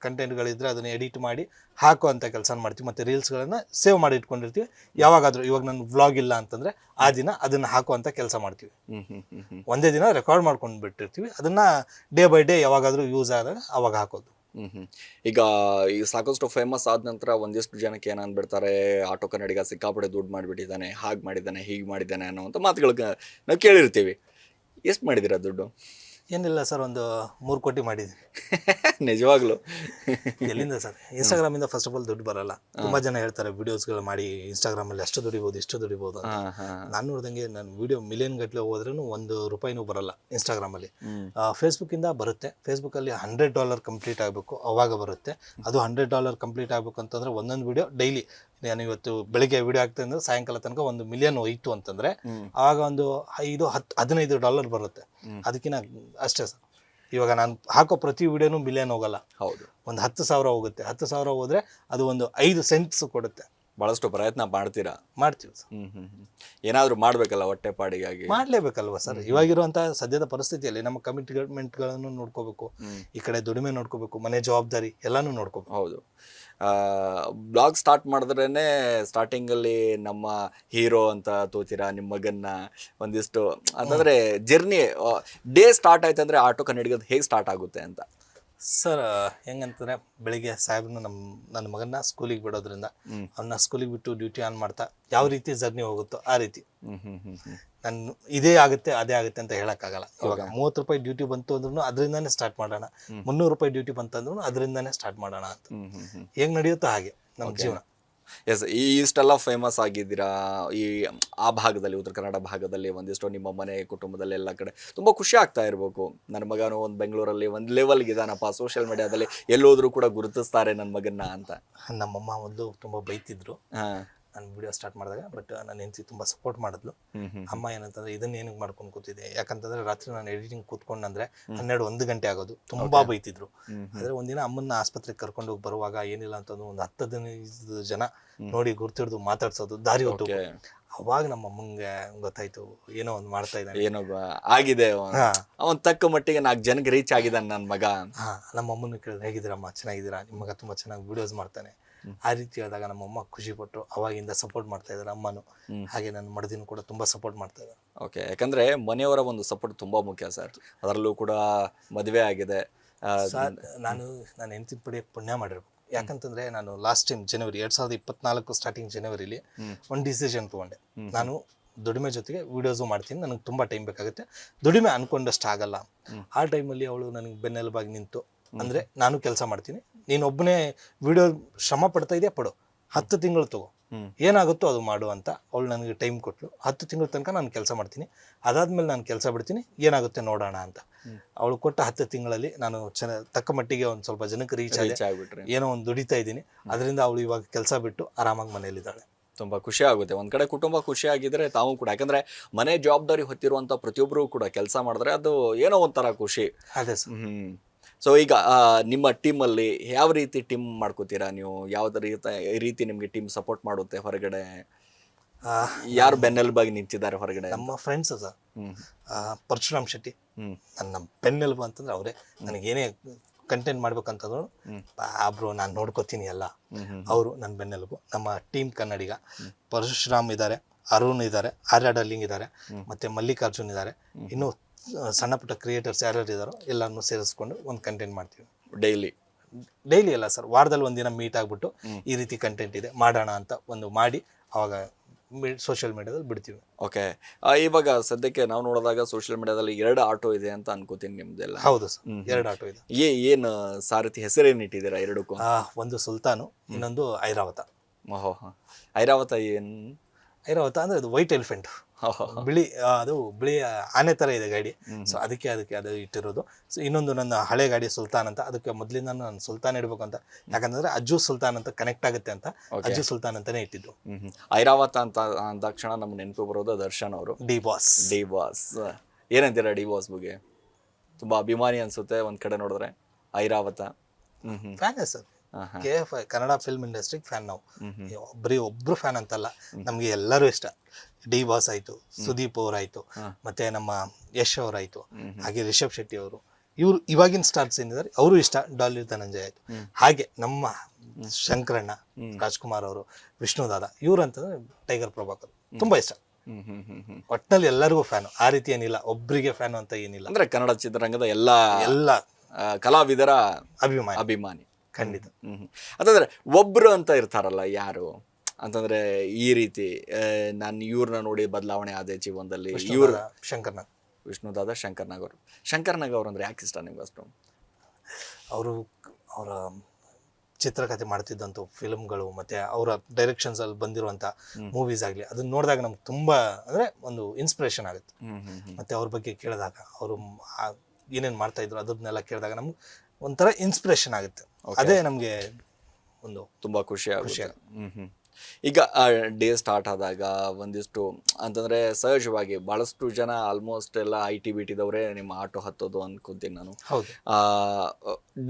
ಕಂಟೆಂಟ್ಗಳಿದ್ರೆ ಅದನ್ನ ಎಡಿಟ್ ಮಾಡಿ ಹಾಕೋ ಅಂತ ಕೆಲಸ ಮಾಡ್ತೀವಿ. ಮತ್ತೆ ರೀಲ್ಸ್ಗಳನ್ನ ಸೇವ್ ಮಾಡಿ ಇಟ್ಕೊಂಡಿರ್ತೀವಿ. ಯಾವಾಗಾದ್ರೂ ಇವಾಗ ನನ್ನ ವ್ಲಾಗ್ ಇಲ್ಲ ಅಂತಂದ್ರೆ ಆ ದಿನ ಅದನ್ನ ಹಾಕುವಂತ ಕೆಲಸ ಮಾಡ್ತೀವಿ. ಒಂದೇ ದಿನ ರೆಕಾರ್ಡ್ ಮಾಡ್ಕೊಂಡು ಬಿಟ್ಟಿರ್ತೀವಿ. ಅದನ್ನ ಡೇ ಬೈ ಡೇ ಯಾವಾಗಾದ್ರೂ ಯೂಸ್ ಆದಾಗ ಅವಾಗ ಹಾಕೋದು. ಈಗ ಈ ಸಾಕಷ್ಟು ಫೇಮಸ್ ಆದ ನಂತರ ಒಂದಿಷ್ಟು ಜನಕ್ಕೆ ಏನ್ ಅನ್ಬಿಡ್ತಾರೆ, ಆಟೋ ಕನ್ನಡಿಗ ಸಿಕ್ಕಾಪಟ್ಟೆ ದುಡ್ಡು ಮಾಡಿಬಿಟ್ಟಿದ್ದಾನೆ, ಹಾಗೆ ಮಾಡಿದ್ದಾನೆ, ಹೀಗೆ ಮಾಡಿದ್ದಾನೆ ಅನ್ನೋಂಥ ಮಾತುಗಳು ನಾವು ಕೇಳಿರ್ತೀವಿ. ಎಷ್ಟು ಮಾಡಿದ್ದೀರಾ ದುಡ್ಡು? ಏನಿಲ್ಲ ಸರ್, ಒಂದು 3 ಕೋಟಿ ಮಾಡಿದ್ದೀನಿ. ನಿಜವಾಗ್ಲು? ಎಲ್ಲಿಂದ ಸರ್? ಇನ್ಸ್ಟಾಗ್ರಾಮ್ ಇಂದ ಫಸ್ಟ್ ಆಫ್ ಆಲ್ ದುಡ್ಡು ಬರಲ್ಲ. ತುಂಬಾ ಜನ ಹೇಳ್ತಾರೆ ವಿಡಿಯೋಸ್ಗಳು ಮಾಡಿ ಇನ್ಸ್ಟಾಗ್ರಾಮ್ ಅಲ್ಲಿ ಅಷ್ಟು ದುಡಿಬಹುದು ಇಷ್ಟು ದುಡಿಬಹುದು ಅಂತ. ನಾನು ನೋಡ್ದಂಗೆ ನನ್ನ ವಿಡಿಯೋ ಮಿಲಿಯನ್ ಗಟ್ಟಲೆ ಹೋದ್ರೂ $1 ಬರಲ್ಲ ಇನ್ಸ್ಟಾಗ್ರಾಮ್ ಅಲ್ಲಿ. ಫೇಸ್ಬುಕ್ ಇಂದ ಬರುತ್ತೆ. ಫೇಸ್ಬುಕ್ ಅಲ್ಲಿ $100 ಕಂಪ್ಲೀಟ್ ಆಗಬೇಕು, ಅವಾಗ ಬರುತ್ತೆ. ಅದು $100 ಕಂಪ್ಲೀಟ್ ಆಗಬೇಕು ಅಂತಂದ್ರೆ ಒಂದೊಂದು ವಿಡಿಯೋ ಡೈಲಿ, ನಾನು ಇವತ್ತು ಬೆಳಿಗ್ಗೆ ವಿಡಿಯೋ ಆಗ್ತದೆ ಅಂದ್ರೆ ಸಾಯಂಕಾಲ ತನಕ 1 ಮಿಲಿಯನ್ ಹೋಯ್ತು ಅಂತಂದ್ರೆ ಆವಾಗ ಒಂದು $15 ಬರುತ್ತೆ. ಅದಕ್ಕಿಂತ ಅಷ್ಟೇ ಸರ್. ಇವಾಗ ನಾನು ಹಾಕೋ ಪ್ರತಿ ವಿಡಿಯೋನು ಮಿಲಿಯನ್ ಹೋಗಲ್ಲ. ಹೌದು, ಒಂದು 10,000 ಹೋಗುತ್ತೆ. 10,000 ಹೋದ್ರೆ ಅದು ಒಂದು 5 ಸೆಂಟ್ಸ್ ಕೊಡುತ್ತೆ. ಬಹಳಷ್ಟು ಪ್ರಯತ್ನ ಮಾಡ್ತೀರಾ? ಮಾಡ್ತೀವಿ ಸರ್. ಏನಾದ್ರು ಮಾಡ್ಬೇಕಲ್ಲ ಹೊಟ್ಟೆ ಪಾಡಿಗಾಗಿ? ಮಾಡ್ಲೇಬೇಕಲ್ವಾ ಸರ್. ಇವಾಗಿರುವಂತ ಸದ್ಯದ ಪರಿಸ್ಥಿತಿಯಲ್ಲಿ ನಮ್ಮ ಕಮಿಟ್ಮೆಂಟ್ಗಳನ್ನು ನೋಡ್ಕೋಬೇಕು, ಈ ಕಡೆ ದುಡಿಮೆ ನೋಡ್ಕೋಬೇಕು, ಮನೆ ಜವಾಬ್ದಾರಿ ಎಲ್ಲಾನು ನೋಡ್ಕೋಬೇಕು. ಹೌದು. ಬ್ಲಾಗ್ ಸ್ಟಾರ್ಟ್ ಮಾಡಿದ್ರೇನೆ ಸ್ಟಾರ್ಟಿಂಗಲ್ಲಿ ನಮ್ಮ ಹೀರೋ ಅಂತ ತೋತೀರಾ ನಿಮ್ಮ ಮಗನ್ನ ಒಂದಿಷ್ಟು, ಅಂತಂದ್ರೆ ಜರ್ನಿ ಡೇ ಸ್ಟಾರ್ಟ್ ಆಯ್ತಂದ್ರೆ ಆಟೋ ಕನ್ನಡಿಗದ ಹೇಗೆ ಸ್ಟಾರ್ಟ್ ಆಗುತ್ತೆ ಅಂತ? ಸರ್ ಹೆಂಗಂತಂದ್ರೆ ಬೆಳಿಗ್ಗೆ ಸಾಹೇಬ್ನ ನನ್ನ ಮಗನ್ನ ಸ್ಕೂಲಿಗೆ ಬಿಡೋದ್ರಿಂದ ಅವನ್ನ ಸ್ಕೂಲಿಗೆ ಬಿಟ್ಟು ಡ್ಯೂಟಿ ಆನ್ ಮಾಡ್ತಾ ಯಾವ ರೀತಿ ಜರ್ನಿ ಹೋಗುತ್ತೋ ಆ ರೀತಿ. ನಾನು ಇದೇ ಆಗುತ್ತೆ ಅದೇ ಆಗುತ್ತೆ ಅಂತ ಹೇಳಕ್ಕಾಗಲ್ಲ. ಇವಾಗ $30 ಡ್ಯೂಟಿ ಬಂತು ಅಂದ್ರೂ ಅದರಿಂದಾನೇ ಸ್ಟಾರ್ಟ್ ಮಾಡೋಣ, $300 ಡ್ಯೂಟಿ ಬಂತಂದ್ರೂ ಅದರಿಂದಾನೇ ಸ್ಟಾರ್ಟ್ ಮಾಡೋಣ ಅಂತ. ಹೇಗ್ ನಡೆಯುತ್ತೋ ಹಾಗೆ ನಮ್ಮ ಜೀವನ. ಎಸ್, ಇಷ್ಟೆಲ್ಲ ಫೇಮಸ್ ಆಗಿದ್ದೀರಾ ಈ ಆ ಭಾಗದಲ್ಲಿ, ಉತ್ತರ ಕನ್ನಡ ಭಾಗದಲ್ಲಿ ಒಂದಿಷ್ಟು ನಿಮ್ಮ ಮನೆ ಕುಟುಂಬದಲ್ಲಿ ಎಲ್ಲ ಕಡೆ ತುಂಬ ಖುಷಿ ಆಗ್ತಾ ಇರ್ಬೇಕು. ನನ್ನ ಮಗನು ಒಂದು ಬೆಂಗಳೂರಲ್ಲಿ ಒಂದು ಲೆವೆಲ್ಗೆ ಇದಾನಪ್ಪ, ಸೋಷಿಯಲ್ ಮೀಡಿಯಾದಲ್ಲಿ ಎಲ್ಲೋದ್ರೂ ಕೂಡ ಗುರುತಿಸ್ತಾರೆ ನನ್ನ ಮಗನ್ನ ಅಂತ. ನಮ್ಮಮ್ಮ ಮೊದಲು ತುಂಬಾ ಬೈತಿದ್ರು ನಾನು ವಿಡಿಯೋ ಸ್ಟಾರ್ಟ್ ಮಾಡಿದಾಗ. ಬಟ್ ನನ್ನ ಹೆಂಡತಿ ತುಂಬಾ ಸಪೋರ್ಟ್ ಮಾಡಿದ್ಲು. ಅಮ್ಮ ಏನಂತಂದ್ರೆ ಇದನ್ನ ಏನಕ್ಕೆ ಮಾಡ್ಕೊಂಡು ಕೂತಿದೆ, ಯಾಕಂತಂದ್ರೆ ರಾತ್ರಿ ನಾನು ಎಡಿಟಿಂಗ್ ಕೂತ್ಕೊಂಡ್ರೆ 12-1 ಗಂಟೆ ಆಗೋದು. ತುಂಬಾ ಬೈತಿದ್ರು. ಆದ್ರೆ ಒಂದಿನ ಅಮ್ಮನ್ನ ಆಸ್ಪತ್ರೆಗೆ ಕರ್ಕೊಂಡು ಹೋಗಿ ಬರುವಾಗ ಏನಿಲ್ಲ ಅಂತಂದ್ರೆ ಒಂದು 10-15 ಜನ ನೋಡಿ ಗುರ್ತಿಡ್ದು ಮಾತಾಡ್ಸೋದು, ದಾರಿ ಹೊತ್ತು. ಅವಾಗ ನಮ್ಮ ಅಮ್ಮಂಗೆ ಗೊತ್ತಾಯ್ತು ಏನೋ ಒಂದು ಮಾಡ್ತಾ ಇದ್ದಾನೆ, ಏನೋ ಆಗಿದೆ, ಅವನ್ ತಕ್ಕ ಮಟ್ಟಿಗೆ 4 ಜನಕ್ಕೆ ರೀಚ್ ಆಗಿದ್ದಾನೆ ನನ್ನ ಮಗ. ನಮ್ಮ ಅಮ್ಮನ ಕೇಳಿದ್ರೆ ಹೇಗಿದ್ದೀರಮ್ಮ, ಚೆನ್ನಾಗಿದ್ದೀರಾ, ನಿಮ್ಮ ಮಗ ತುಂಬಾ ಚೆನ್ನಾಗಿ ವಿಡಿಯೋಸ್ ಮಾಡ್ತಾನೆ ಆ ರೀತಿ ಹೇಳಿದಾಗ ನಮ್ಮಮ್ಮ ಖುಷಿ ಪಟ್ಟರು. ಅವಾಗಿಂದ ಸಪೋರ್ಟ್ ಮಾಡ್ತಾ ಇದ್ದಾರೆ ಅಮ್ಮನು. ಹಾಗೆ ನನ್ನ ಮಡದಿನೂ ಕೂಡ ತುಂಬಾ ಸಪೋರ್ಟ್ ಮಾಡ್ತಾ ಇದ್ದಾರೆ. ಓಕೆ, ಯಾಕಂದ್ರೆ ಮನೆಯವರ ಒಂದು ಸಪೋರ್ಟ್ ತುಂಬಾ ಮುಖ್ಯ ಸರ್. ಅದರಲ್ಲೂ ಕೂಡ ಮದುವೆ ಆಗಿದೆ. ನಾನು ನನ್ನ ಹೆಂಡತಿ ಪಡೆಯಕ್ಕೆ ಪುಣ್ಯ ಮಾಡಿರ್ಬೇಕು. ಯಾಕಂತಂದ್ರೆ ನಾನು ಲಾಸ್ಟ್ ಟೈಮ್ ಜನವರಿ 2024 ಸ್ಟಾರ್ಟಿಂಗ್ ಜನವರಿಲಿ ಒಂದು ಡಿಸಿಷನ್ ತಗೊಂಡೆ. ನಾನು ದುಡಿಮೆ ಜೊತೆಗೆ ವಿಡಿಯೋಸು ಮಾಡ್ತೀನಿ, ನನಗೆ ತುಂಬಾ ಟೈಮ್ ಬೇಕಾಗುತ್ತೆ, ದುಡಿಮೆ ಅನ್ಕೊಂಡಷ್ಟು ಆಗಲ್ಲ. ಆ ಟೈಮಲ್ಲಿ ಅವಳು ನನಗೆ ಬೆನ್ನೆಲುಬಾಗಿ ನಿಂತು, ಅಂದ್ರೆ ನಾನು ಕೆಲಸ ಮಾಡ್ತೀನಿ, ನೀನೊಬ್ಬನೇ ವಿಡಿಯೋ ಶ್ರಮ ಪಡ್ತಾ ಇದೆಯಾ ಪಡು, 10 ತಿಂಗಳು ತಗೋ, ಏನಾಗುತ್ತೋ ಅದು ಮಾಡು ಅಂತ ಅವಳು ನನಗೆ ಟೈಮ್ ಕೊಟ್ಲು. 10 ತಿಂಗಳ ತನಕ ನಾನು ಕೆಲಸ ಮಾಡ್ತೀನಿ, ಅದಾದ್ಮೇಲೆ ನಾನು ಕೆಲಸ ಬಿಡ್ತೀನಿ, ಏನಾಗುತ್ತೆ ನೋಡೋಣ ಅಂತ. ಅವಳು ಕೊಟ್ಟ 10 ತಿಂಗಳಲ್ಲಿ ನಾನು ತಕ್ಕ ಮಟ್ಟಿಗೆ ಒಂದು ಸ್ವಲ್ಪ ಜನಕ್ಕೆ ರೀಚ್ ಆಗ್ಬಿಟ್ರೆ, ಏನೋ ಒಂದು ದುಡಿತಾ ಇದ್ದೀನಿ. ಅದರಿಂದ ಅವಳು ಇವಾಗ ಕೆಲಸ ಬಿಟ್ಟು ಆರಾಮಾಗಿ ಮನೆಯಲ್ಲಿದ್ದಾಳೆ. ತುಂಬಾ ಖುಷಿ ಆಗುತ್ತೆ. ಒಂದ್ ಕಡೆ ಕುಟುಂಬ ಖುಷಿ ಆಗಿದ್ರೆ ತಾವು ಕೂಡ, ಯಾಕಂದ್ರೆ ಮನೆ ಜವಾಬ್ದಾರಿ ಹೊತ್ತಿರುವಂತ ಪ್ರತಿಯೊಬ್ಬರು ಕೂಡ ಕೆಲಸ ಮಾಡಿದ್ರೆ ಅದು ಏನೋ ಒಂಥರ ಖುಷಿ. ಅದೇ ಸರ್. ಸೊ ಈಗ ನಿಮ್ಮ ಟೀಮಲ್ಲಿ ಯಾವ ರೀತಿ ಟೀಮ್ ಮಾಡ್ಕೋತೀರಾ ನೀವು? ಯಾವ್ದು ರೀತಿ ನಿಮ್ಗೆ ಟೀಮ್ ಸಪೋರ್ಟ್ ಮಾಡುತ್ತೆ? ಹೊರಗಡೆ ಯಾರು ಬೆನ್ನೆಲುಬಾಗಿ ನಿಂತಿದ್ದಾರೆ ಹೊರಗಡೆ? ನಮ್ಮ ಫ್ರೆಂಡ್ಸ್ ಸರ್. ಪರಶುರಾಮ್ ಶೆಟ್ಟಿ ನನ್ನ ಬೆನ್ನೆಲುಬು ಅಂತಂದ್ರೆ ಅವರೇ. ನನಗೇನೇ ಕಂಟೆಂಟ್ ಮಾಡ್ಬೇಕಂತಂದ್ರು ಬ್ರೋ ನಾನು ನೋಡ್ಕೋತೀನಿ ಎಲ್ಲ, ಅವರು ನನ್ನ ಬೆನ್ನೆಲುಬು. ನಮ್ಮ ಟೀಮ್ ಕನ್ನಡಿಗ ಪರಶುರಾಮ್ ಇದ್ದಾರೆ, ಅರುಣ್ ಇದ್ದಾರೆ, ಆರ್ಯ ಡರ್ಲಿಂಗ್ ಇದ್ದಾರೆ, ಮತ್ತೆ ಮಲ್ಲಿಕಾರ್ಜುನ್ ಇದ್ದಾರೆ. ಇನ್ನು ಸಣ್ಣ ಪುಟ್ಟ ಕ್ರಿಯೇಟರ್ಸ್ ಯಾರ್ಯಾರು ಇದ್ದಾರೋ ಎಲ್ಲರನ್ನೂ ಸೇರಿಸ್ಕೊಂಡು ಒಂದು ಕಂಟೆಂಟ್ ಮಾಡ್ತೀವಿ. ಡೈಲಿ ಅಲ್ಲ ಸರ್, ವಾರದಲ್ಲಿ ಒಂದಿನ ಮೀಟ್ ಆಗ್ಬಿಟ್ಟು ಈ ರೀತಿ ಕಂಟೆಂಟ್ ಇದೆ ಮಾಡೋಣ ಅಂತ ಒಂದು ಮಾಡಿ ಅವಾಗ ಸೋಷಿಯಲ್ ಮೀಡಿಯಾದಲ್ಲಿ ಬಿಡ್ತೀವಿ. ಓಕೆ, ಇವಾಗ ಸದ್ಯಕ್ಕೆ ನಾವು ನೋಡಿದಾಗ ಸೋಷಿಯಲ್ ಮೀಡಿಯಾದಲ್ಲಿ 2 ಆಟೋ ಇದೆ ಅಂತ ಅನ್ಕೋತೀನಿ ನಿಮ್ದೆಲ್ಲ. ಹೌದು ಸರ್, 2 ಆಟೋ ಇದೆ. ಏನು ಸಾರಥಿ ಹೆಸರೇನು ಇಟ್ಟಿದ್ದೀರಾ ಎರಡಕ್ಕೂ? ಒಂದು ಸುಲ್ತಾನು, ಇನ್ನೊಂದು ಐರಾವತ. ಐರಾವತ ಏನು? ಐರಾವತ ಅಂದ್ರೆ ಅದು ವೈಟ್ ಎಲಿಫೆಂಟ್, ಅದು ಬಿಳಿ ಆನೆ ತರ ಇದೆ ಗಾಡಿ. ಸೊ ಅದಕ್ಕೆ ಅದು ಇಟ್ಟಿರೋದು. ಸೊ ಇನ್ನೊಂದು ನನ್ನ ಹಳೆ ಗಾಡಿ ಸುಲ್ತಾನ್ ಅಂತ, ಅದಕ್ಕೆ ಮೊದಲಿಂದ ನಾನು ಸುಲ್ತಾನ್ ಇಡ್ಬೇಕು ಅಂತ, ಯಾಕಂದ್ರೆ ಅಜ್ಜು ಸುಲ್ತಾನ್ ಅಂತ ಕನೆಕ್ಟ್ ಆಗುತ್ತೆ ಅಂತ ಅಜ್ಜು ಸುಲ್ತಾನ್ ಅಂತಾನೆ ಇಟ್ಟಿದ್ದು. ಐರಾವತ ಅಂತ ಅಂದಾಕ್ಷಣ ನಮ್ಗೆ ನೆನಪು ಬರೋದು ದರ್ಶನ್ ಅವರು. ಡಿ ಬಾಸ್ ಏನಂತೀರಾ ಡಿ ಬಾಸ್ ಬಗ್ಗೆ? ತುಂಬಾ ಅಭಿಮಾನಿ ಅನ್ಸುತ್ತೆ ಒಂದ್ ಕಡೆ ನೋಡಿದ್ರೆ. Airavata fan sir, KF Kannada film ಇಂಡಸ್ಟ್ರಿಗೆ ಫ್ಯಾನ್ ನಾವು. ಬರೀ ಒಬ್ರು ಫ್ಯಾನ್ ಅಂತಲ್ಲ, ನಮ್ಗೆ ಎಲ್ಲರೂ ಇಷ್ಟ. ಡಿ ಬಾಸ್ ಆಯ್ತು, ಸುದೀಪ್ ಅವರಾಯ್ತು, ಮತ್ತೆ ನಮ್ಮ ಯಶ್ ಅವರಾಯ್ತು, ಹಾಗೆ ರಿಷಬ್ ಶೆಟ್ಟಿ ಅವರು, ಇವ್ರು ಇವಾಗಿನ ಸ್ಟಾರ್ಸ್ ಏನಿದ್ದಾರೆ ಅವರು ಇಷ್ಟ. ಡಾಲಿ ಧನಂಜಯ ಆಯ್ತು, ಹಾಗೆ ನಮ್ಮ ಶಂಕರಣ್ಣ, ರಾಜ್ಕುಮಾರ್ ಅವರು, ವಿಷ್ಣು ದಾದ, ಇವ್ರು ಅಂತಂದ್ರೆ ಟೈಗರ್ ಪ್ರಭಾಕರ್ ತುಂಬಾ ಇಷ್ಟ. ಒಟ್ಟಿನಲ್ಲಿ ಎಲ್ಲರಿಗೂ ಫ್ಯಾನ್, ಆ ರೀತಿ ಏನಿಲ್ಲ, ಒಬ್ರಿಗೆ ಫ್ಯಾನ್ ಅಂತ ಏನಿಲ್ಲ. ಅಂದ್ರೆ ಕನ್ನಡ ಚಿತ್ರರಂಗದ ಎಲ್ಲ ಕಲಾವಿದರ ಅಭಿಮಾನಿ ಅಭಿಮಾನಿ. ಖಂಡಿತ. ಅಂತಂದ್ರೆ ಒಬ್ರು ಅಂತ ಇರ್ತಾರಲ್ಲ, ಯಾರು ಅಂತಂದ್ರೆ ಈ ರೀತಿ ನಾನು ಇವ್ರನ್ನ ನೋಡಿ ಬದಲಾವಣೆ ಆದ ಜೀವನದಲ್ಲಿ, ಇವ್ರ ಶಂಕರ್ನಾಗ್, ವಿಷ್ಣುದಾದ ಶಂಕರ್ನಾಗ್ ಅವರು. ಶಂಕರ್ನಾಗ್ ಅವ್ರು ಅಂದ್ರೆ ಯಾಕೆ ಇಷ್ಟ ನಿಮ್ಗೆ ಅಷ್ಟು? ಅವರು ಅವರ ಚಿತ್ರಕಥೆ ಮಾಡ್ತಿದ್ದಂಥ ಫಿಲ್ಮ್ಗಳು ಮತ್ತೆ ಅವರ ಡೈರೆಕ್ಷನ್ಸ್ ಅಲ್ಲಿ ಬಂದಿರುವಂಥ ಮೂವೀಸ್ ಆಗಲಿ, ಅದನ್ನ ನೋಡಿದಾಗ ನಮ್ಗೆ ತುಂಬಾ ಅಂದ್ರೆ ಒಂದು ಇನ್ಸ್ಪಿರೇಷನ್ ಆಗುತ್ತೆ. ಮತ್ತೆ ಅವ್ರ ಬಗ್ಗೆ ಕೇಳಿದಾಗ ಅವರು ಏನೇನು ಮಾಡ್ತಾ ಇದ್ರು ಅದನ್ನೆಲ್ಲ ಕೇಳಿದಾಗ ನಮ್ಗೆ ಒಂಥರ ಇನ್ಸ್ಪಿರೇಷನ್ ಆಗುತ್ತೆ. ಅದೇ ನಮಗೆ ಒಂದು ತುಂಬಾ ಖುಷಿ ಆಗುತ್ತೆ. ಈಗ ಡೇ ಸ್ಟಾರ್ಟ್ ಆದಾಗ ಒಂದಿಷ್ಟು ಅಂತಂದ್ರೆ ಸಹಜವಾಗಿ ಬಹಳಷ್ಟು ಜನ ಆಲ್ಮೋಸ್ಟ್ ಎಲ್ಲ IT ಬಿಟಿದವರೇ ನಿಮ್ಮ ಆಟೋ ಹತ್ತೋದು ಅನ್ಕೊಂತೀನಿ ನಾನು. ಹೌದು.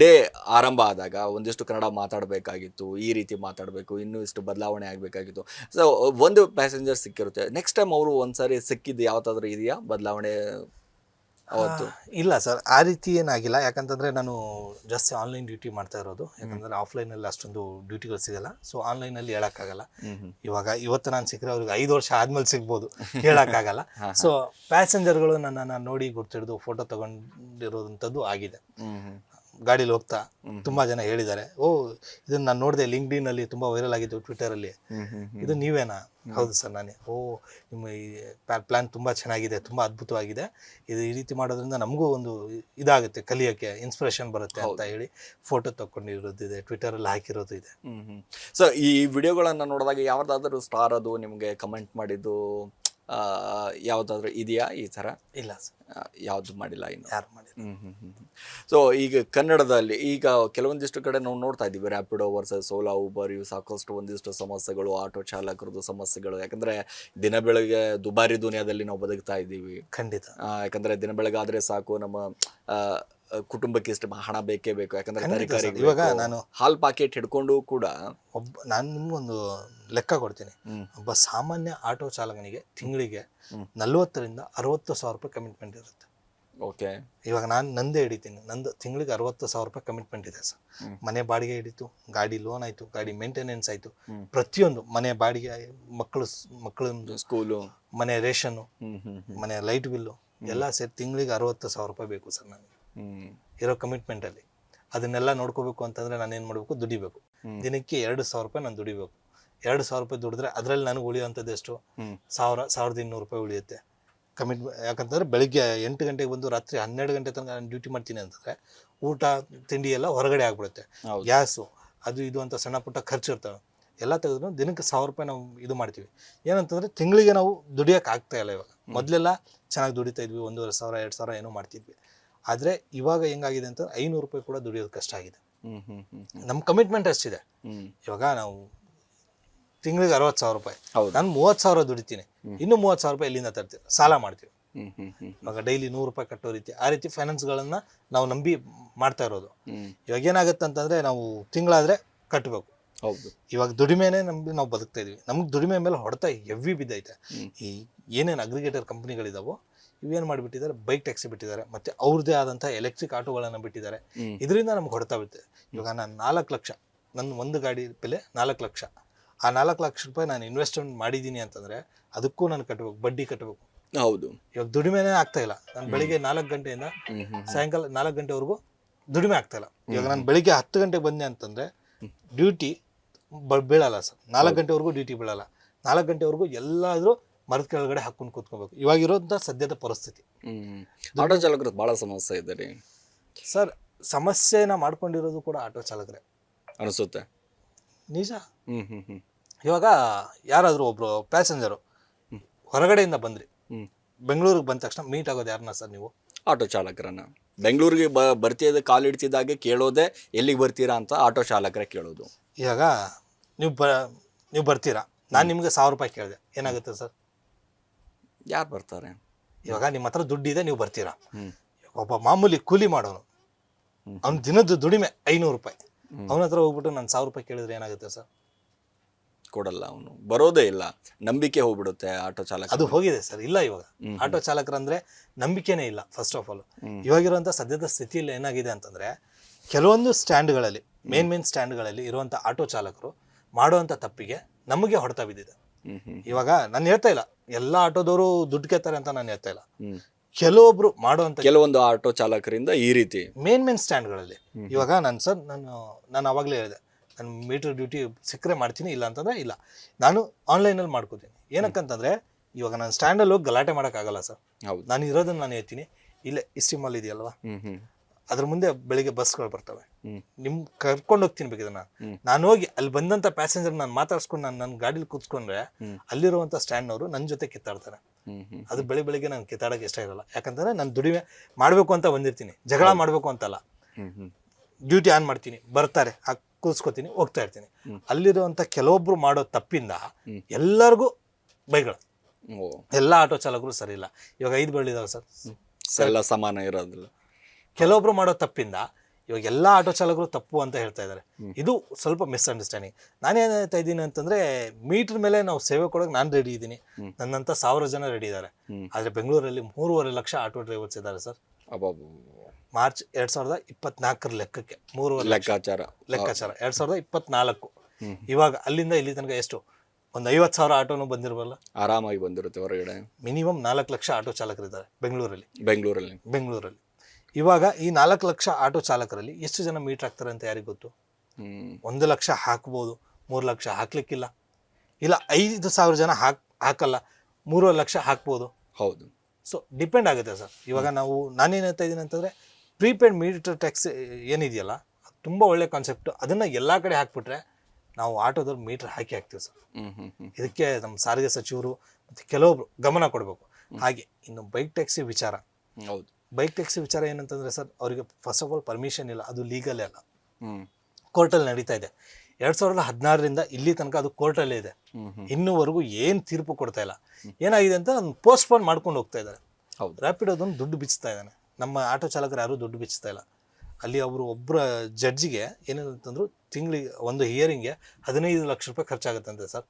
ಡೇ ಆರಂಭ ಆದಾಗ ಒಂದಿಷ್ಟು ಕನ್ನಡ ಮಾತಾಡಬೇಕಾಗಿತ್ತು, ಈ ರೀತಿ ಮಾತಾಡಬೇಕು, ಇನ್ನೂ ಇಷ್ಟು ಬದಲಾವಣೆ ಆಗಬೇಕಾಗಿತ್ತು. ಸೊ ಒಂದು ಪ್ಯಾಸೆಂಜರ್ ಸಿಕ್ಕಿರುತ್ತೆ, ನೆಕ್ಸ್ಟ್ ಟೈಮ್ ಅವರು ಒಂದ್ಸಾರಿ ಸಿಕ್ಕಿದ್ದು ಯಾವತ್ತಾದ್ರೂ ಇದೆಯಾ ಬದಲಾವಣೆ ಅವತ್ತು? ಇಲ್ಲ ಸರ್, ಆ ರೀತಿ ಏನಾಗಿಲ್ಲ. ಯಾಕಂತಂದ್ರೆ ನಾನು ಜಾಸ್ತಿ ಆನ್ಲೈನ್ ಡ್ಯೂಟಿ ಮಾಡ್ತಾ ಇರೋದು. ಯಾಕಂದ್ರೆ ಆಫ್ಲೈನಲ್ಲಿ ಅಷ್ಟೊಂದು ಡ್ಯೂಟಿಗಳು ಸಿಗಲ್ಲ. ಸೊ ಆನ್ಲೈನಲ್ಲಿ ಹೇಳಕ್ಕಾಗಲ್ಲ. ಇವತ್ತು ನಾನು ಸಿಕ್ಕರೆ ಅವ್ರಿಗೆ 5 ವರ್ಷ ಆದ್ಮೇಲೆ ಸಿಗ್ಬೋದು, ಹೇಳಕ್ಕಾಗಲ್ಲ. ಸೊ ಪ್ಯಾಸೆಂಜರ್ಗಳು ನನ್ನನ್ನು ನೋಡಿ ಗುರ್ತಿಡಿದು ಫೋಟೋ ತಗೊಂಡಿರೋದಂಥದ್ದು ಆಗಿದೆ. ಗಾಡೀಲಿ ಹೋಗ್ತಾ ತುಂಬಾ ಜನ ಹೇಳಿದ್ದಾರೆ, ಓ ಇದನ್ನ ನಾನು ನೋಡಿದೆ ಲಿಂಕ್ಡ್ಇನ್ ಅಲ್ಲಿ ತುಂಬಾ ವೈರಲ್ ಆಗಿತ್ತು, ಟ್ವಿಟರ್ ಅಲ್ಲಿ, ಇದು ನೀವೇನಾ? ಹೌದು ಸರ್ ನಾನೇ. ಓ ನಿಮ್ಮ ಈ ಪ್ಲಾನ್ ತುಂಬಾ ಚೆನ್ನಾಗಿದೆ, ತುಂಬಾ ಅದ್ಭುತವಾಗಿದೆ, ಇದು ಈ ರೀತಿ ಮಾಡೋದ್ರಿಂದ ನಮಗೂ ಒಂದು ಇದಾಗುತ್ತೆ, ಕಲಿಯೋಕ್ಕೆ ಇನ್ಸ್ಪಿರೇಷನ್ ಬರುತ್ತೆ ಅಂತ ಹೇಳಿ ಫೋಟೋ ತಗೊಂಡಿರೋದಿದೆ, ಟ್ವಿಟರ್ ಅಲ್ಲಿ ಹಾಕಿರೋದು ಇದೆ. ಸೊ ಈ ವಿಡಿಯೋಗಳನ್ನ ನೋಡಿದಾಗ ಯಾವ್ದಾದ್ರು ಸ್ಟಾರ್ ಅದು ನಿಮ್ಗೆ ಕಮೆಂಟ್ ಮಾಡಿದ್ದು ಯಾವ್ದಾದ್ರು ಇದೆಯಾ ಈ ತರ? ಇಲ್ಲ ಸರ್, ಯಾವ್ದು ಮಾಡಿಲ್ಲ ಇನ್ನು, ಯಾರು ಮಾಡಿಲ್ಲ. ಸೊ ಈಗ ಕನ್ನಡದಲ್ಲಿ ಈಗ ಕೆಲವೊಂದಿಷ್ಟು ಕಡೆ ನಾವು ನೋಡ್ತಾ ಇದ್ದೀವಿ, ರ್ಯಾಪಿಡೋ ವರ್ಸಸ್ ಓಲಾ, ಊಬರ್, ಇವು ಸಾಕಷ್ಟು ಒಂದಿಷ್ಟು ಸಮಸ್ಯೆಗಳು, ಆಟೋ ಚಾಲಕರದ್ದು ಸಮಸ್ಯೆಗಳು. ಯಾಕಂದ್ರೆ ದಿನ ಬೆಳಗ್ಗೆ ದುಬಾರಿ ದುನಿಯಾದಲ್ಲಿ ನಾವು ಬದುಕ್ತಾ ಇದ್ದೀವಿ. ಖಂಡಿತ. ಯಾಕಂದ್ರೆ ದಿನ ಬೆಳಗಾದ್ರೆ ಸಾಕು, ನಮ್ಮ ಕುಟುಂಬಕ್ಕೆ ಇಷ್ಟು ಹಣ ಬೇಕೇ ಬೇಕು. ಯಾಕಂದ್ರೆ ತರಕಾರಿ, ಇವಾಗ ನಾನು ಹಾಲ್ ಪಾಕೆಟ್ ಹಿಡ್ಕೊಂಡು ಕೂಡ ನಾನು ನಿಮ್ಗೊಂದು ಲೆಕ್ಕ ಕೊಡ್ತೀನಿ. ಒಬ್ಬ ಸಾಮಾನ್ಯ ಆಟೋ ಚಾಲಕನಿಗೆ ತಿಂಗಳಿಗೆ 40,000 to 60,000 ರೂಪಾಯಿ ಕಮಿಟ್ಮೆಂಟ್ ಇರುತ್ತೆ. ಓಕೆ, ಇವಾಗ ನಾನು ನಂದೇ ಹಿಡಿತೀನಿ, ನಂದು ತಿಂಗಳಿಗೆ 60,000 ರೂಪಾಯಿ ಕಮಿಟ್ಮೆಂಟ್ ಇದೆ ಸರ್. ಮನೆ ಬಾಡಿಗೆ ಹಿಡಿತು, ಗಾಡಿ ಲೋನ್ ಆಯ್ತು, ಗಾಡಿ ಮೇಂಟೆನೆನ್ಸ್ ಆಯ್ತು, ಪ್ರತಿಯೊಂದು ಮನೆ ಬಾಡಿಗೆ, ಮಕ್ಕಳೊಂದು ಸ್ಕೂಲು, ಮನೆ ರೇಷನ್ನು, ಮನೆ ಲೈಟ್ ಬಿಲ್ಲು ಎಲ್ಲ ಸೇರಿ ತಿಂಗಳಿಗೆ 60,000 ರೂಪಾಯಿ ಬೇಕು ಸರ್ ನನಗೆ ಇರೋ ಕಮಿಟ್ಮೆಂಟ್ ಅಲ್ಲಿ. ಅದನ್ನೆಲ್ಲ ನೋಡ್ಕೋಬೇಕು ಅಂತಂದ್ರೆ ನಾನು ಏನ್ ಮಾಡ್ಬೇಕು? ದುಡಿಬೇಕು. ದಿನಕ್ಕೆ 2,000 ರೂಪಾಯಿ ನಾನು ದುಡಿಬೇಕು. 2,000 ರೂಪಾಯಿ ದುಡಿದ್ರೆ ಅದ್ರಲ್ಲಿ ನನಗೆ ಉಳಿಯುವಂಥದ್ದು ಎಷ್ಟು? 1,200 ರೂಪಾಯಿ ಉಳಿಯುತ್ತೆ ಯಾಕಂತಂದ್ರೆ ಬೆಳಿಗ್ಗೆ 8 ಗಂಟೆಗೆ ಬಂದು ರಾತ್ರಿ 12 ಗಂಟೆ ತನಕ ನಾನು ಡ್ಯೂಟಿ ಮಾಡ್ತೀನಿ ಅಂತಂದ್ರೆ ಊಟ ತಿಂಡಿ ಎಲ್ಲ ಹೊರಗಡೆ ಆಗ್ಬಿಡುತ್ತೆ. ಗ್ಯಾಸು ಅದು ಇದು ಅಂತ ಸಣ್ಣ ಪುಟ್ಟ ಖರ್ಚು ಇರ್ತವೆ, ಎಲ್ಲ ತೆಗೆದ್ರು ದಿನಕ್ಕೆ 1,000 ರೂಪಾಯಿ ನಾವು ಇದು ಮಾಡ್ತೀವಿ. ಏನಂತಂದ್ರೆ ತಿಂಗಳಿಗೆ ನಾವು ದುಡಿಯೋಕೆ ಆಗ್ತಾ ಇಲ್ಲ. ಇವಾಗ ಮೊದಲೆಲ್ಲ ಚೆನ್ನಾಗಿ ದುಡಿತಾ ಇದ್ವಿ, 1,500 2,000 ಏನೋ ಮಾಡ್ತಿದ್ವಿ. ಆದರೆ ಇವಾಗ ಹೆಂಗಾಗಿದೆ ಅಂತ 500 ರೂಪಾಯಿ ಕೂಡ ದುಡಿಯೋದು ಕಷ್ಟ ಆಗಿದೆ. ನಮ್ಮ ಕಮಿಟ್ಮೆಂಟ್ ಅಷ್ಟಿದೆ. ಇವಾಗ ನಾವು ತಿಂಗಳಿಗೆ 60,000 ರೂಪಾಯಿ, ನಾನು 30,000 ದುಡಿತೀನಿ, ಇನ್ನು 30,000 ರೂಪಾಯಿ ಎಲ್ಲಿಂದ ತರ್ತೀವಿ? ಸಾಲ ಮಾಡ್ತೀವಿ. ಇವಾಗ ಡೈಲಿ 100 ರೂಪಾಯಿ ಕಟ್ಟೋ ರೀತಿ, ಆ ರೀತಿ ಫೈನಾನ್ಸ್ಗಳನ್ನ ನಾವು ನಂಬಿ ಮಾಡ್ತಾ ಇರೋದು. ಇವಾಗ ಏನಾಗುತ್ತೆ ಅಂತಂದ್ರೆ ನಾವು ತಿಂಗಳಾದ್ರೆ ಕಟ್ಟಬೇಕು. ಇವಾಗ ದುಡಿಮೆನೆ ನಂಬಿ ನಾವು ಬದುಕ್ತಾ ಇದೀವಿ. ನಮ್ಗೆ ದುಡಿಮೆ ಮೇಲೆ ಹೊಡೆತ ಹೆವಿ ಬಿದ್ದೈತೆ. ಈ ಏನೇನು ಅಗ್ರಿಗೇಟರ್ ಕಂಪ್ನಿಗಳಿದಾವೋ ಇವೇನು ಮಾಡಿಬಿಟ್ಟಿದ್ದಾರೆ, ಬೈಕ್ ಟ್ಯಾಕ್ಸಿ ಬಿಟ್ಟಿದ್ದಾರೆ, ಮತ್ತೆ ಅವ್ರದ್ದೇ ಆದಂಥ ಎಲೆಕ್ಟ್ರಿಕ್ ಆಟೋಗಳನ್ನು ಬಿಟ್ಟಿದ್ದಾರೆ. ಇದರಿಂದ ನಮ್ಗೆ ಹೊಡೆತ ಬೀಳುತ್ತೆ. ಇವಾಗ ನಾನು 4 ಲಕ್ಷ, ನನ್ನ ಒಂದು ಗಾಡಿ ಬೆಲೆ 4 ಲಕ್ಷ. ಆ 4 ಲಕ್ಷ ರೂಪಾಯಿ ನಾನು ಇನ್ವೆಸ್ಟ್ಮೆಂಟ್ ಮಾಡಿದ್ದೀನಿ ಅಂತಂದ್ರೆ ಅದಕ್ಕೂ ನಾನು ಕಟ್ಟಬೇಕು, ಬಡ್ಡಿ ಕಟ್ಟಬೇಕು. ಹೌದು. ಇವಾಗ ದುಡಿಮೆನೇ ಆಗ್ತಾ ಇಲ್ಲ. ನಾನು ಬೆಳಿಗ್ಗೆ 4 ಗಂಟೆಯಿಂದ ಸಾಯಂಕಾಲ 4 ಗಂಟೆವರೆಗೂ ದುಡಿಮೆ ಆಗ್ತಾ ಇಲ್ಲ. ಇವಾಗ ನಾನು ಬೆಳಿಗ್ಗೆ 10 ಗಂಟೆಗೆ ಬಂದೆ ಅಂತಂದ್ರೆ ಡ್ಯೂಟಿ ಬೀಳಲ್ಲ ಸರ್. 4 ಗಂಟೆವರೆಗೂ ಡ್ಯೂಟಿ ಬೀಳಲ್ಲ. 4 ಗಂಟೆವರೆಗೂ ಎಲ್ಲಾದ್ರೂ ಮರದ ಕೆಳಗಡೆ ಹಾಕೊಂಡು ಕೂತ್ಕೋಬೇಕು. ಇವಾಗಿರೋಂಥ ಸದ್ಯದ ಪರಿಸ್ಥಿತಿ. ಆಟೋ ಚಾಲಕರು ಬಹಳ ಸಮಸ್ಯೆ ಇದೆ ರೀ ಸರ್. ಸಮಸ್ಯೆನ ಮಾಡ್ಕೊಂಡಿರೋದು ಕೂಡ ಆಟೋ ಚಾಲಕರೇ ಅನಿಸುತ್ತೆ. ನಿಜ. ಇವಾಗ ಯಾರಾದರೂ ಒಬ್ರು ಪ್ಯಾಸೆಂಜರು ಹೊರಗಡೆಯಿಂದ ಬಂದ್ರಿ, ಬೆಂಗಳೂರಿಗೆ ಬಂದ ತಕ್ಷಣ ಮೀಟ್ ಆಗೋದು ಯಾರನ್ನ ಸರ್ ನೀವು? ಆಟೋ ಚಾಲಕರನ್ನ. ಬೆಂಗಳೂರಿಗೆ ಬರ್ತಿದ್ದ ಕಾಲಿಡ್ತಿದ್ದಾಗೆ ಕೇಳೋದೆ ಎಲ್ಲಿಗೆ ಬರ್ತೀರಾ ಅಂತ ಆಟೋ ಚಾಲಕರೇ ಕೇಳೋದು. ಇವಾಗ ನೀವು ಬರ್ತೀರಾ, ನಾನು ನಿಮ್ಗೆ 1,000 ರೂಪಾಯಿ ಕೇಳಿದೆ, ಏನಾಗುತ್ತೆ ಸರ್? ಯಾರು ಬರ್ತಾರೆ? ಇವಾಗ ನಿಮ್ಮ ಹತ್ರ ದುಡ್ಡಿದೆ, ನೀವು ಬರ್ತೀರಾ. ಒಬ್ಬ ಮಾಮೂಲಿ ಕೂಲಿ ಮಾಡೋನು, ಅವ್ನ ದಿನದ ದುಡಿಮೆ 500 ರೂಪಾಯಿ, ಅವನ ಹತ್ರ ಹೋಗ್ಬಿಟ್ಟು ನಾನು 1,000 ರೂಪಾಯಿ ಕೇಳಿದ್ರೆ ಏನಾಗುತ್ತೆ ಸರ್? ಕೊಡಲ್ಲ, ಅವನು ಬರೋದೇ ಇಲ್ಲ, ನಂಬಿಕೆ ಹೋಗ್ಬಿಡುತ್ತೆ ಆಟೋ ಚಾಲಕ. ಅದು ಹೋಗಿದೆ ಸರ್. ಇಲ್ಲ, ಇವಾಗ ಆಟೋ ಚಾಲಕರಂದ್ರೆ ನಂಬಿಕೆನೇ ಇಲ್ಲ. ಫಸ್ಟ್ ಆಫ್ ಆಲ್ ಇವಾಗಿರುವಂತ ಸದ್ಯದ ಸ್ಥಿತಿಯಲ್ಲಿ ಏನಾಗಿದೆ ಅಂತಂದ್ರೆ ಕೆಲವೊಂದು ಸ್ಟ್ಯಾಂಡ್ಗಳಲ್ಲಿ, ಮೇನ್ ಸ್ಟ್ಯಾಂಡ್ಗಳಲ್ಲಿ ಇರುವಂತ ಆಟೋ ಚಾಲಕರು ಮಾಡುವಂತ ತಪ್ಪಿಗೆ ನಮಗೆ ಹೊಡೆತ ಬಿದ್ದಿದೆ. ಇವಾಗ ನಾನು ಹೇಳ್ತಾ ಇಲ್ಲ ಎಲ್ಲ ಆಟೋದವರು ದುಡ್ಡು ಕೇಳ್ತಾರೆ ಅಂತ ನಾನು ಹೇಳ್ತಾ ಇಲ್ಲ. ಕೆಲವೊಬ್ರು ಮಾಡುವಂತ ಕೆಲವೊಂದು ಆಟೋ ಚಾಲಕರಿಂದ ಈ ರೀತಿ ಮೇನ್ ಸ್ಟ್ಯಾಂಡ್ಗಳಲ್ಲಿ ಇವಾಗ ನಾನು ಅವಾಗಲೇ ಹೇಳಿದೆ, ನಾನು ಮೀಟರ್ ಡ್ಯೂಟಿ ಸಿಕ್ಕರೆ ಮಾಡ್ತೀನಿ, ಇಲ್ಲ ಅಂತಂದ್ರೆ ಇಲ್ಲ. ನಾನು ಆನ್ಲೈನಲ್ಲಿ ಮಾಡ್ಕೋತೀನಿ. ಏನಕ್ಕಂತಂದ್ರೆ ಇವಾಗ ನಾನು ಸ್ಟ್ಯಾಂಡಲ್ಲಿ ಹೋಗಿ ಗಲಾಟೆ ಮಾಡೋಕ್ಕಾಗಲ್ಲ ಸರ್. ಹೌದು. ನಾನು ಇರೋದನ್ನ ನಾನು ಹೇಳ್ತೀನಿ, ಇಲ್ಲೇ ಇಸ್ಟಿ ಮಾಲ್ ಇದೆಯಲ್ವಾ, ಅದ್ರ ಮುಂದೆ ಬೆಳಿಗ್ಗೆ ಬಸ್ಗಳು ಬರ್ತವೆ, ನಿಮ್ ಕರ್ಕೊಂಡು ಹೋಗ್ತೀನಿ ಬೇಕಿದ್ರೆ ನಾನು ಹೋಗಿ ಅಲ್ಲಿ ಬಂದಂತ ಪ್ಯಾಸೆಂಜರ್ ನಾನು ಮಾತಾಡ್ಸ್ಕೊಂಡು ನನ್ನ ಗಾಡಿಲಿ ಕೂತ್ಕೊಂಡ್ರೆ ಅಲ್ಲಿರುವಂತ ಸ್ಟ್ಯಾಂಡ್ನವರು ನನ್ನ ಜೊತೆ ಕಿತ್ತಾಡ್ತಾರೆ. ಅದು ಬೆಳಿಗ್ಗೆ ನಾನು ಕಿತ್ತಾಡಕ್ಕೆ ಇಷ್ಟ ಇರಲ್ಲ. ಯಾಕಂತಂದ್ರೆ ನಾನು ದುಡಿಮೆ ಮಾಡ್ಬೇಕು ಅಂತ ಬಂದಿರ್ತೀನಿ, ಜಗಳ ಮಾಡ್ಬೇಕು ಅಂತಲ್ಲ. ಡ್ಯೂಟಿ ಆನ್ ಮಾಡ್ತೀನಿ, ಬರ್ತಾರೆ, ಕೂರ್ಸ್ಕೊತೀನಿ, ಹೋಗ್ತಾ ಇರ್ತೀನಿ. ಅಲ್ಲಿರುವಂತ ಕೆಲವೊಬ್ರು ಮಾಡೋ ತಪ್ಪಿಂದ ಎಲ್ಲರಿಗೂ ಬೈಗಳು. ಎಲ್ಲ ಆಟೋ ಚಾಲಕರು ಸರಿ ಇಲ್ಲ. ಇವಾಗ 5 ಬರಲಿದಾವೆ ಸರ್, ಎಲ್ಲ ಸಮಾನ ಇರೋದಿಲ್ಲ. ಕೆಲವೊಬ್ರು ಮಾಡೋ ತಪ್ಪಿಂದ ಇವಾಗ ಎಲ್ಲ ಆಟೋ ಚಾಲಕರು ತಪ್ಪು ಅಂತ ಹೇಳ್ತಾ ಇದ್ದಾರೆ. ಇದು ಸ್ವಲ್ಪ ಮಿಸ್ಅಂಡರ್ಸ್ಟ್ಯಾಂಡಿಂಗ್. ನಾನೇನ್ ಹೇಳ್ತಾ ಇದ್ದೀನಿ ಅಂತಂದ್ರೆ, ಮೀಟರ್ ಮೇಲೆ ನಾವು ಸೇವೆ ಕೊಡೋಕೆ ನಾನು ರೆಡಿ ಇದ್ದೀನಿ, ನನ್ನಂತ 1000 ಜನ ರೆಡಿ ಇದ್ದಾರೆ. ಆದ್ರೆ ಬೆಂಗಳೂರಲ್ಲಿ 3.5 ಲಕ್ಷ ಆಟೋ ಡ್ರೈವರ್ಸ್ ಇದ್ದಾರೆ ಸರ್. ಮಾರ್ಚ್ 2024 ಲೆಕ್ಕಕ್ಕೆ 3.5 ಲೆಕ್ಕಾಚಾರ 2024. ಇವಾಗ ಅಲ್ಲಿಂದ ಇಲ್ಲಿ ತನಕ ಎಷ್ಟು, ಒಂದು 50,000 ಆಟೋನು ಬಂದಿರಬಲ್ಲ, ಆರಾಮಾಗಿ ಬಂದಿರುತ್ತೆ ಹೊರಗಡೆ. ಮಿನಿಮಮ್ 4 ಲಕ್ಷ ಆಟೋ ಚಾಲಕರಿದ್ದಾರೆ ಬೆಂಗಳೂರಲ್ಲಿ. ಇವಾಗ ಈ 4 ಲಕ್ಷ ಆಟೋ ಚಾಲಕರಲ್ಲಿ ಎಷ್ಟು ಜನ ಮೀಟರ್ ಹಾಕ್ತಾರೆ ಅಂತ ಯಾರಿಗೆ ಗೊತ್ತು? 1 ಲಕ್ಷ ಹಾಕ್ಬೋದು, 3 ಲಕ್ಷ ಹಾಕ್ಲಿಕ್ಕಿಲ್ಲ, ಇಲ್ಲ 5,000 ಜನ ಹಾಕಲ್ಲ, 3 ಲಕ್ಷ ಹಾಕ್ಬೋದು. ಹೌದು. ಸೊ ಡಿಪೆಂಡ್ ಆಗುತ್ತೆ ಸರ್. ಇವಾಗ ನಾನೇನು ಹೇಳ್ತಾ ಇದ್ದೀನಿ ಅಂತಂದ್ರೆ, ಪ್ರೀಪೇಯ್ಡ್ ಮೀಟರ್ ಟ್ಯಾಕ್ಸ್ ಏನಿದೆಯಲ್ಲ, ತುಂಬ ಒಳ್ಳೆ ಕಾನ್ಸೆಪ್ಟ್. ಅದನ್ನ ಎಲ್ಲಾ ಕಡೆ ಹಾಕ್ಬಿಟ್ರೆ ನಾವು ಆಟೋದವ್ರು ಮೀಟರ್ ಹಾಕ್ತೀವಿ ಸರ್. ಇದಕ್ಕೆ ನಮ್ಮ ಸಾರಿಗೆ ಸಚಿವರು ಮತ್ತೆ ಕೆಲವೊಬ್ರು ಗಮನ ಕೊಡಬೇಕು. ಹಾಗೆ ಇನ್ನು ಬೈಕ್ ಟ್ಯಾಕ್ಸಿ ವಿಚಾರ. ಹೌದು. ಬೈಕ್ ಟ್ಯಾಕ್ಸಿ ವಿಚಾರ ಏನಂತಂದ್ರೆ ಸರ್, ಅವರಿಗೆ ಫಸ್ಟ್ ಆಫ್ ಆಲ್ ಪರ್ಮಿಷನ್ ಇಲ್ಲ, ಅದು ಲೀಗಲ್ ಅಲ್ಲ, ಕೋರ್ಟಲ್ಲಿ ನಡೀತಾ ಇದೆ. 2016ರಿಂದ ಇಲ್ಲಿ ತನಕ ಅದು ಕೋರ್ಟಲ್ಲೇ ಇದೆ. ಇನ್ನೂವರೆಗೂ ಏನು ತೀರ್ಪು ಕೊಡ್ತಾ ಇಲ್ಲ. ಏನಾಗಿದೆ ಅಂತ ಪೋಸ್ಟ್ಪೋನ್ ಮಾಡ್ಕೊಂಡು ಹೋಗ್ತಾ ಇದ್ದಾರೆ. ರ್ಯಾಪಿಡ್ ಅದನ್ನು ದುಡ್ಡು ಬಿಚ್ತಾ ಇದ್ದಾನೆ. ನಮ್ಮ ಆಟೋ ಚಾಲಕರು ಯಾರು ದುಡ್ಡು ಬಿಚ್ತಾ ಇಲ್ಲ. ಅಲ್ಲಿ ಅವರು ಒಬ್ಬರ ಜಡ್ಜಿಗೆ ಏನಂತಂದ್ರು, ತಿಂಗಳಿಗೆ ಒಂದು ಹಿಯರಿಂಗ್ಗೆ 15 ಲಕ್ಷ ರೂಪಾಯಿ ಖರ್ಚಾಗುತ್ತಂತೆ ಸರ್.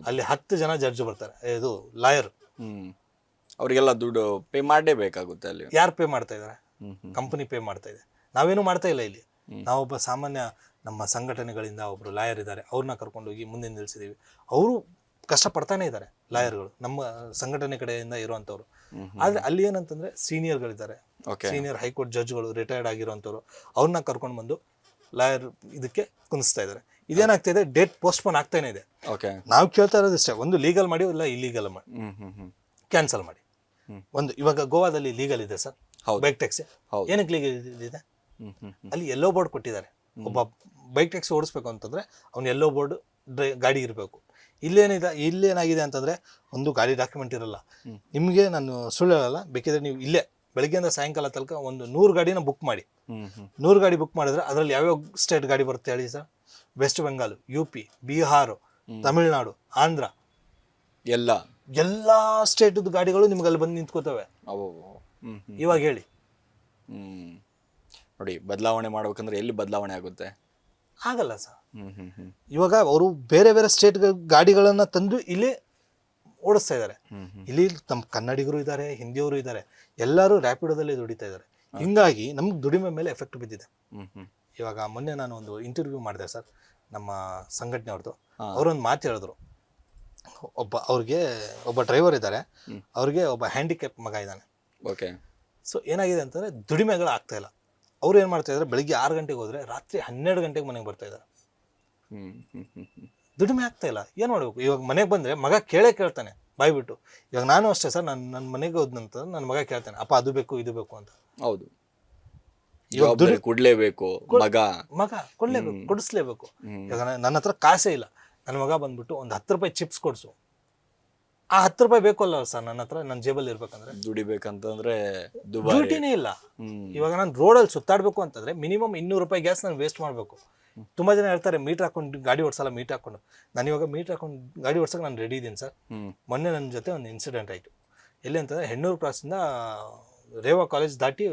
ಅಲ್ಲಿ 10 ಜನ ಜಡ್ಜ್ ಬರ್ತಾರೆ, ಇದು ಲಾಯರ್. ಅವರಿಗೆಲ್ಲ ದುಡ್ಡು ಪೇ ಮಾಡಲೇಬೇಕಾಗುತ್ತೆ. ಅಲ್ಲಿ ಯಾರು ಪೇ ಮಾಡ್ತಾ ಇದ್ದಾರೆ? ಕಂಪನಿ ಪೇ ಮಾಡ್ತಾ ಇದೆ. ನಾವೇನು ಮಾಡ್ತಾ ಇಲ್ಲ ಇಲ್ಲಿ. ನಾವೊಬ್ಬ ಸಾಮಾನ್ಯ ನಮ್ಮ ಸಂಘಟನೆಗಳಿಂದ ಒಬ್ರು ಲಾಯರ್ ಇದ್ದಾರೆ, ಅವ್ರನ್ನ ಕರ್ಕೊಂಡೋಗಿ ಮುಂದೆ ನಿಲ್ಸಿದೀವಿ. ಅವರು ಕಷ್ಟಪಡ್ತಾನೆ ಇದ್ದಾರೆ, ಲಾಯರ್ಗಳು, ನಮ್ಮ ಸಂಘಟನೆ ಕಡೆಯಿಂದ ಇರುವಂತವ್ರು. ಆದ್ರೆ ಅಲ್ಲಿ ಏನಂತಂದ್ರೆ ಸೀನಿಯರ್ಗಳಿದ್ದಾರೆ, ಸೀನಿಯರ್ ಹೈಕೋರ್ಟ್ ಜಡ್ಜ್ಗಳು, ರಿಟೈರ್ಡ್ ಆಗಿರುವಂತವ್ರು, ಅವ್ರನ್ನ ಕರ್ಕೊಂಡು ಬಂದು ಲಾಯರ್ ಇದಕ್ಕೆ ಕುಣಿಸ್ತಾ ಇದ್ದಾರೆ. ಇದೇನಾಗ್ತಾ ಇದೆ, ಡೇಟ್ ಪೋಸ್ಟ್ಪೋನ್ ಆಗ್ತಾನೆ ಇದೆ. ನಾವು ಕೇಳ್ತಾ ಇರೋದು ಇಷ್ಟೇ, ಒಂದು ಲೀಗಲ್ ಮಾಡಿ, ಇಲ್ಲ ಇಲ್ಲೀಗಲ್ ಮಾಡಿ, ಕ್ಯಾನ್ಸಲ್ ಮಾಡಿ. ಒಂದು ಇವಾಗ ಗೋವಾದಲ್ಲಿ ಲೀಗಲ್ ಇದೆ ಸರ್ ಬೈಕ್ ಟ್ಯಾಕ್ಸಿ. ಏನಕ್ಕೆ ಲೀಗಲ್ ಇದೆ? ಅಲ್ಲಿ ಯೆಲ್ಲೋ ಬೋರ್ಡ್ ಕೊಟ್ಟಿದ್ದಾರೆ. ಒಬ್ಬ ಬೈಕ್ ಟ್ಯಾಕ್ಸಿ ಓಡಿಸ್ಬೇಕು ಅಂತಂದ್ರೆ ಅವ್ನು ಯೆಲ್ಲೋ ಬೋರ್ಡ್ ಗಾಡಿ ಇರಬೇಕು. ಇಲ್ಲೇನಾಗಿದೆ ಅಂತಂದ್ರೆ, ಒಂದು ಗಾಡಿ ಡಾಕ್ಯುಮೆಂಟ್ ಇರಲ್ಲ. ನಿಮಗೆ ನಾನು ಸುಳ್ಳು ಹೇಳಲ್ಲ, ಬೇಕಿದ್ರೆ ನೀವು ಇಲ್ಲೇ ಬೆಳಗ್ಗೆಯಿಂದ ಸಾಯಂಕಾಲ ತನಕ ಒಂದು 100 ಗಾಡಿನ ಬುಕ್ ಮಾಡಿ. 100 ಗಾಡಿ ಬುಕ್ ಮಾಡಿದ್ರೆ ಅದರಲ್ಲಿ ಯಾವ್ಯಾವ ಸ್ಟೇಟ್ ಗಾಡಿ ಬರುತ್ತೆ ಹೇಳಿ ಸರ್? ವೆಸ್ಟ್ ಬೆಂಗಾಲ್, UP, ಬಿಹಾರ್, ತಮಿಳ್ನಾಡು, ಆಂಧ್ರ, ಎಲ್ಲಾ ಸ್ಟೇಟ್ ಗಾಡಿಗಳು ನಿಮ್ಗೆ ಅಲ್ಲಿ ಬಂದು ನಿಂತ್ಕೋತವೆ. ಇವಾಗ ಹೇಳಿ, ನೋಡಿ, ಬದಲಾವಣೆ ಮಾಡ್ಬೇಕಂದ್ರೆ ಎಲ್ಲಿ ಬದಲಾವಣೆ ಆಗುತ್ತೆ? ಆಗಲ್ಲ ಸರ್. ಇವಾಗ ಅವರು ಬೇರೆ ಬೇರೆ ಸ್ಟೇಟ್ ಗಾಡಿಗಳನ್ನ ತಂದು ಇಲ್ಲಿ ಓಡಿಸ್ತಾ ಇದ್ದಾರೆ. ಇಲ್ಲಿ ನಮ್ಮ ಕನ್ನಡಿಗರು ಇದ್ದಾರೆ, ಹಿಂದಿಯವರು ಇದ್ದಾರೆ, ಎಲ್ಲರೂ ರ್ಯಾಪಿಡೋದಲ್ಲಿ ದುಡಿತಾ ಇದ್ದಾರೆ. ಹಿಂಗಾಗಿ ನಮ್ಗೆ ದುಡಿಮೆ ಮೇಲೆ ಎಫೆಕ್ಟ್ ಬಿದ್ದಿದೆ. ಇವಾಗ ಮೊನ್ನೆ ನಾನು ಒಂದು ಇಂಟರ್ವ್ಯೂ ಮಾಡಿದೆ ಸರ್, ನಮ್ಮ ಸಂಘಟನೆ ಅವ್ರದ್ದು. ಅವರೊಂದು ಮಾತು ಹೇಳಿದ್ರು, ಅವ್ರಿಗೆ ಒಬ್ಬ ಡ್ರೈವರ್ ಇದ್ದಾರೆ, ಅವ್ರಿಗೆ ಒಬ್ಬ ಹ್ಯಾಂಡಿಕ್ಯಾಪ್ ಮಗ ಇದ್ದಾನೆ. ಸೊ ಏನಾಗಿದೆ ಅಂತಂದ್ರೆ, ದುಡಿಮೆಗಳು ಆಗ್ತಾ ಇಲ್ಲ. ಅವ್ರು ಏನ್ ಮಾಡ್ತಾ ಇದ್ದಾರೆ, ಬೆಳಿಗ್ಗೆ 6 ಗಂಟೆಗೆ ಹೋದ್ರೆ ರಾತ್ರಿ 12 ಗಂಟೆಗೆ ಮನೆಗೆ ಬರ್ತಾ ಇದ್ದಾರೆ. ದುಡಿಮೆ ಆಗ್ತಾ ಇಲ್ಲ. ಏನ್ ಮಾಡ್ಬೇಕು? ಇವಾಗ ಮನೆಗೆ ಬಂದ್ರೆ ಮಗ ಕೇಳ್ತಾನೆ ಬಾಯ್ಬಿಟ್ಟು. ಇವಾಗ ನಾನು ಅಷ್ಟೇ ಸರ್, ನನ್ನ ಮನೆಗೆ ಹೋದ್ನಂತ ನನ್ನ ಮಗ ಕೇಳ್ತಾನೆ, ಅಪ್ಪ ಅದು ಬೇಕು ಇದು ಬೇಕು ಅಂತ. ಹೌದು, ಇವಾಗ ಕೊಡ್ಲೇಬೇಕು, ಮಗ ಕೊಡಿಸ್ಲೇಬೇಕು. ಇವಾಗ ನನ್ನ ಹತ್ರ ಕಾಸೇ ಇಲ್ಲ, ನನ್ನ ಮಗ ಬಂದ್ಬಿಟ್ಟು ಒಂದು 10 ರೂಪಾಯಿ ಚಿಪ್ಸ್ ಕೊಡ್ಸು. ಆ 10 ರೂಪಾಯಿ ಬೇಕು ಅಲ್ಲ ಸರ್ ನನ್ನ ಹತ್ರ, ನನ್ನ ಜೇಬಲ್ಲಿ ಇರ್ಬೇಕಂದ್ರೆ. ದುಡಿಬೇಕಂತಂದ್ರೆ ಡ್ಯೂಟಿನೇ ಇಲ್ಲ. ಇವಾಗ ನಾನು ರೋಡಲ್ಲಿ ಸುತ್ತಾಡ್ಬೇಕು ಅಂತಂದ್ರೆ ಮಿನಿಮಮ್ 200 ರೂಪಾಯಿ ಗ್ಯಾಸ್ ನಾನು ವೇಸ್ಟ್ ಮಾಡ್ಬೇಕು. ತುಂಬಾ ಜನ ಹೇಳ್ತಾರೆ ಮೀಟರ್ ಹಾಕೊಂಡು ಗಾಡಿ ಓಡಿಸಲ್ಲ, ಮೀಟರ್ ಹಾಕೊಂಡು. ನಾನು ಇವಾಗ ಮೀಟರ್ ಹಾಕೊಂಡು ಗಾಡಿ ಓಡಿಸಕ್ಕೆ ನಾನು ರೆಡಿ ಇದ್ದೀನಿ ಸರ್. ಮೊನ್ನೆ ನನ್ನ ಜೊತೆ ಒಂದು ಇನ್ಸಿಡೆಂಟ್ ಆಯಿತು. ಎಲ್ಲಿ ಅಂತಂದ್ರೆ, ಹೆಣ್ಣೂರು ಕ್ರಾಸಿಂದ ರೇವಾ ಕಾಲೇಜ್ ದಾಟಿ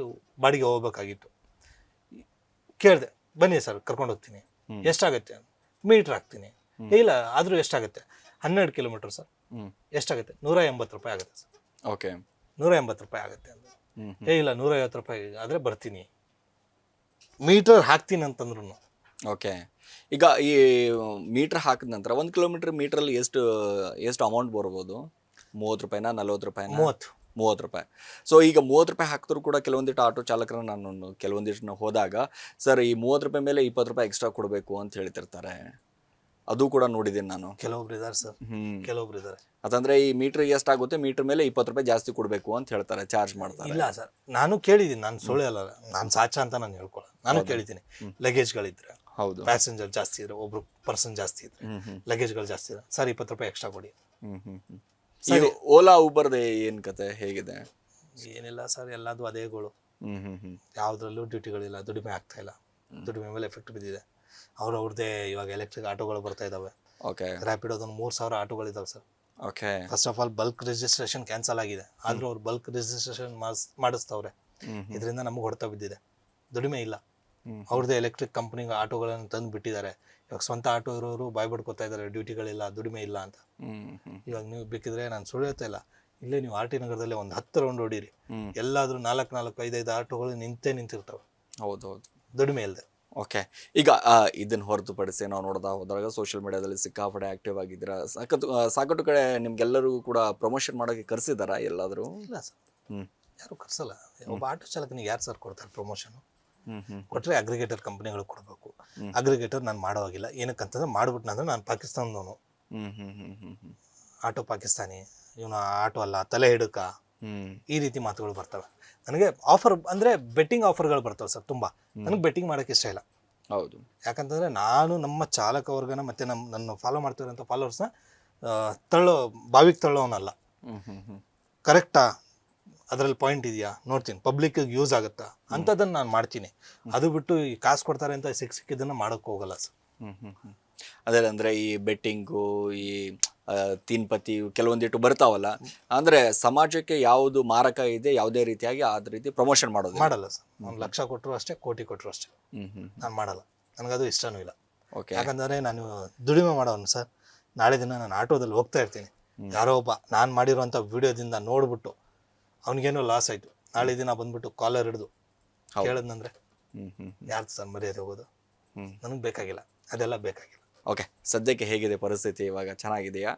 ಬಾಡಿಗೆ ಹೋಗ್ಬೇಕಾಗಿತ್ತು. ಕೇಳಿದೆ, ಬನ್ನಿ ಸರ್ ಕರ್ಕೊಂಡು ಹೋಗ್ತೀನಿ, ಎಷ್ಟಾಗುತ್ತೆ? ಮೀಟರ್ ಹಾಕ್ತೀನಿ. ಇಲ್ಲ ಆದ್ರೂ ಎಷ್ಟಾಗುತ್ತೆ? 12 ಕಿಲೋಮೀಟರ್ ಸರ್, ಎಷ್ಟಾಗುತ್ತೆ? 180 ರೂಪಾಯಿ ಆಗುತ್ತೆ ಸರ್. 180 ರೂಪಾಯಿ ಆಗುತ್ತೆ ಅಂದ್ರೆ, ಇಲ್ಲ 150 ರೂಪಾಯಿ ಆದ್ರೆ ಬರ್ತೀನಿ, ಮೀಟರ್ ಹಾಕ್ತೀನಿ ಅಂತಂದ್ರು. ಈಗ ಈ ಮೀಟರ್ ಹಾಕಿದ ನಂತರ 1 ಕಿಲೋಮೀಟರ್ ಮೀಟರ್ ಅಲ್ಲಿ ಎಷ್ಟು ಅಮೌಂಟ್ ಬರ್ಬೋದು? 30 ರೂಪಾಯಿನ 40 ರೂಪಾಯಿನ? 30 ರೂಪಾಯಿ. ಸೊ ಈಗ 30 ರೂಪಾಯಿ ಹಾಕಿದ್ರು ಕೂಡ ಕೆಲವೊಂದಿಟ್ಟು ಆಟೋ ಚಾಲಕರನ್ನ ನಾನು ಕೆಲವೊಂದಿಷ್ಟು ಹೋದಾಗ ಸರ್ ಈ 30 ರೂಪಾಯಿ ಮೇಲೆ 20 ರೂಪಾಯಿ ಎಕ್ಸ್ಟ್ರಾ ಕೊಡಬೇಕು ಅಂತ ಹೇಳ್ತಿರ್ತಾರೆ. ಅದು ಕೂಡ ನೋಡಿದ್ದೀನಿ ನಾನು. ಕೆಲವೊಬ್ರು ಇದಾರೆ ಸರ್, ಕೆಲವೊಬ್ರು ಇದಾರೆ. ಅದಂದ್ರೆ ಈ ಮೀಟರ್ ಎಷ್ಟಾಗುತ್ತೆ ಮೀಟರ್ ಮೇಲೆ 20 ರೂಪಾಯಿ ಜಾಸ್ತಿ ಕೊಡಬೇಕು ಅಂತ ಹೇಳ್ತಾರೆ, ಚಾರ್ಜ್ ಮಾಡ್ತಾರೆ. ಇಲ್ಲ ಸರ್, ನಾನು ಕೇಳಿದ್ದೀನಿ, ನಾನು ಸುಳ್ಳು ಅಲ್ಲ, ನಾನು ಸಾಚ ಅಂತ ನಾನು ಹೇಳ್ಕೊಳ್ಳ, ನಾನು ಕೇಳಿದ್ದೀನಿ. ಲಗೇಜ್ಗಳಿದ್ರೆ, ಹೌದು, ಪ್ಯಾಸೆಂಜರ್ ಜಾಸ್ತಿ ಇದ್ರೆ, ಒಬ್ರು ಪರ್ಸನ್ ಜಾಸ್ತಿ ಇದ್ರೆ, ಲಗೇಜ್ಗಳು ಜಾಸ್ತಿ ಇದ್ರೆ, ಸರ್ 20 ರೂಪಾಯಿ ಎಕ್ಸ್ಟ್ರಾ ಕೊಡಿ. ಈಗ ಓಲಾ ಉಬರ್ದೆ ಏನ್ ಕತೆ ಹೇಗಿದೆ? ಏನಿಲ್ಲ ಸರ್, ಎಲ್ಲದು ಅದೇಗಳು. ಯಾವ್ದ್ರಲ್ಲೂ ಡ್ಯೂಟಿಗಳಿಲ್ಲ, ದುಡಿಮೆ ಆಗ್ತಾ ಇಲ್ಲ, ದುಡಿಮೆ ಮೇಲೆ ಎಫೆಕ್ಟ್ ಬಿದ್ದಿದೆ. ಅವ್ರದ್ದೇ ಇವಾಗ ಎಲೆಕ್ಟ್ರಿಕ್ ಆಟೋಗಳು ಬರ್ತಾ ಇದಾವೆ. ಓಕೆ, ರ್ಯಾಪಿಡೋದೊಂದು 3,000 ಆಟೋಗಳಿದಾವೆ sir. Okay, first of all bulk registration cancel ಆಗಿದೆ, ಆದ್ರೂ ಅವ್ರು ಬಲ್ಕ್ ರಿಜಿಸ್ಟ್ರೇಷನ್ ಮಾಡಿಸ್ತವ್ರೆ. ಇದರಿಂದ ನಮಗೆ ಹೊಡೆತ ಬಿದ್ದಿದೆ, ದುಡಿಮೆ ಇಲ್ಲ. ಅವ್ರದ್ದೇ ಎಲೆಕ್ಟ್ರಿಕ್ ಕಂಪ್ನಿಗೆ ಆಟೋಗಳನ್ನು ತಂದು ಬಿಟ್ಟಿದ್ದಾರೆ. ಇವಾಗ ಸ್ವಂತ ಆಟೋ ಇರೋರು ಬಾಯ್ ಬಿಡ್ಕೊತಾ ಇದ್ದಾರೆ, ಡ್ಯೂಟಿಗಳಿಲ್ಲ, ದುಡಿಮೆ ಇಲ್ಲ ಅಂತ. ಇವಾಗ ನೀವು ಬೇಕಿದ್ರೆ ನಾನು ಸುಳ್ಳು ಹೇಳ್ತಾ ಇಲ್ಲ, ಇಲ್ಲೇ ನೀವು RT ನಗರದಲ್ಲೇ ಒಂದು 10 ರೌಂಡ್ ಹೊಡೀರಿ, ಎಲ್ಲಾದ್ರೂ 4, 5 ಆಟೋಗಳು ನಿಂತಿರ್ತವೆ. ಹೌದೌದು, ದುಡಿಮೆ ಇಲ್ಲದೆ. ಓಕೆ, ಈಗ ಇದನ್ನ ಹೊರತುಪಡಿಸಿ ನಾವು ನೋಡ್ತಾ ಹೋದಾಗ ಸೋಷಿಯಲ್ ಮೀಡಿಯಾದಲ್ಲಿ ಸಿಕ್ಕಾಪಡೆ ಆಕ್ಟಿವ್ ಆಗಿದ್ದೀರಾ. ಸಾಕಷ್ಟು ಕಡೆ ನಿಮ್ಗೆಲ್ಲರಿಗೂ ಕೂಡ ಪ್ರಮೋಷನ್ ಮಾಡೋಕೆ ಕರೆಸಿದಾರ ಎಲ್ಲಾದರೂ? ಇಲ್ಲ ಸರ್, ಯಾರು ಕರ್ಸಲ್ಲ. ಒಬ್ಬ ಆಟೋ ಚಾಲಕನಿಗೆ ಯಾರು ಸರ್ ಕೊಡ್ತಾರೆ ಪ್ರಮೋಷನ್? ಕೊಟ್ಟರೆ ಅಗ್ರಿಗೇಟರ್ ಕಂಪ್ನಿಗಳು ಕೊಡಬೇಕು. ಅಗ್ರಿಗೇಟರ್ ನಾನು ಮಾಡೋವಾಗಿಲ್ಲ. ಏನಕ್ಕಂತಂದ್ರೆ ಮಾಡ್ಬಿಟ್ಟು ಅಂದ್ರೆ ನಾನು ಪಾಕಿಸ್ತಾನದವನು, ಆಟೋ ಪಾಕಿಸ್ತಾನಿ, ಇವನು ಆಟೋ ಅಲ್ಲ, ತಲೆ ಹಿಡುಕ, ಈ ರೀತಿ ಮಾತುಗಳು ಬರ್ತವೆ. ನನಗೆ ಆಫರ್ ಅಂದರೆ ಬೆಟ್ಟಿಂಗ್ ಆಫರ್ಗಳು ಬರ್ತವೆ ಸರ್ ತುಂಬ. ನನಗೆ ಬೆಟ್ಟಿಂಗ್ ಮಾಡೋಕ್ಕೆ ಇಷ್ಟ ಇಲ್ಲ. ಹೌದು, ಯಾಕಂತಂದರೆ ನಾನು ನಮ್ಮ ಚಾಲಕ ವರ್ಗನ ಮತ್ತು ನನ್ನ ಫಾಲೋ ಮಾಡ್ತಿರೋಂಥ ಫಾಲೋವರ್ಸ್ನ ಬಾವಿಗೆ ತಳ್ಳೋನಲ್ಲ. ಕರೆಕ್ಟಾ, ಅದರಲ್ಲಿ ಪಾಯಿಂಟ್ ಇದೆಯಾ ನೋಡ್ತೀನಿ, ಪಬ್ಲಿಕ್ಕಿಗೆ ಯೂಸ್ ಆಗುತ್ತಾ ಅಂಥದ್ದನ್ನು ನಾನು ಮಾಡ್ತೀನಿ. ಅದು ಬಿಟ್ಟು ಈ ಕಾಸು ಕೊಡ್ತಾರೆ ಅಂತ ಸಿಕ್ಕಿದ್ದನ್ನು ಮಾಡೋಕ್ಕೆ ಹೋಗಲ್ಲ ಸರ್. ಅದೇ ಅಂದರೆ ಈ ಬೆಟ್ಟಿಂಗು, ಈ ತೀನ್ಪತಿ ಕೆಲವೊಂದಿಟ್ಟು ಬರ್ತಾವಲ್ಲ, ಅಂದರೆ ಸಮಾಜಕ್ಕೆ ಯಾವುದು ಮಾರಕ ಇದೆ ಯಾವುದೇ ರೀತಿಯಾಗಿ ಅದ ರೀತಿ ಪ್ರಮೋಷನ್ ಮಾಡಲ್ಲ ಸರ್. 1 ಲಕ್ಷ ಕೊಟ್ಟರು ಅಷ್ಟೇ, ಕೋಟಿ ಕೊಟ್ಟರು ಅಷ್ಟೇ, ನಾನು ಮಾಡಲ್ಲ. ನನಗದು ಇಷ್ಟನೂ ಇಲ್ಲ. ಓಕೆ, ಯಾಕಂದರೆ ನಾನು ದುಡಿಮೆ ಮಾಡೋನು ಸರ್. ನಾಳೆ ದಿನ ನಾನು ಆಟೋದಲ್ಲಿ ಹೋಗ್ತಾ ಇರ್ತೀನಿ, ಯಾರೋ ಒಬ್ಬ ನಾನು ಮಾಡಿರುವಂಥ ವಿಡಿಯೋದಿಂದ ನೋಡ್ಬಿಟ್ಟು ಅವ್ನಿಗೇನೋ ಲಾಸ್ ಆಯಿತು, ನಾಳೆ ದಿನ ಬಂದ್ಬಿಟ್ಟು ಕಾಲರ್ ಹಿಡಿದು ಕೇಳಿದ್ನಂದ್ರೆ ಯಾರ್ದು ಸರ್ ಮರ್ಯಾದೆ ಹೋಗೋದು? ನನಗೆ ಬೇಕಾಗಿಲ್ಲ, ಅದೆಲ್ಲ ಬೇಕಾಗಿಲ್ಲ. ಓಕೆ, ಸದ್ಯಕ್ಕೆ ಹೇಗಿದೆ ಪರಿಸ್ಥಿತಿ ಇವಾಗ? ಚೆನ್ನಾಗಿದೆಯಾ?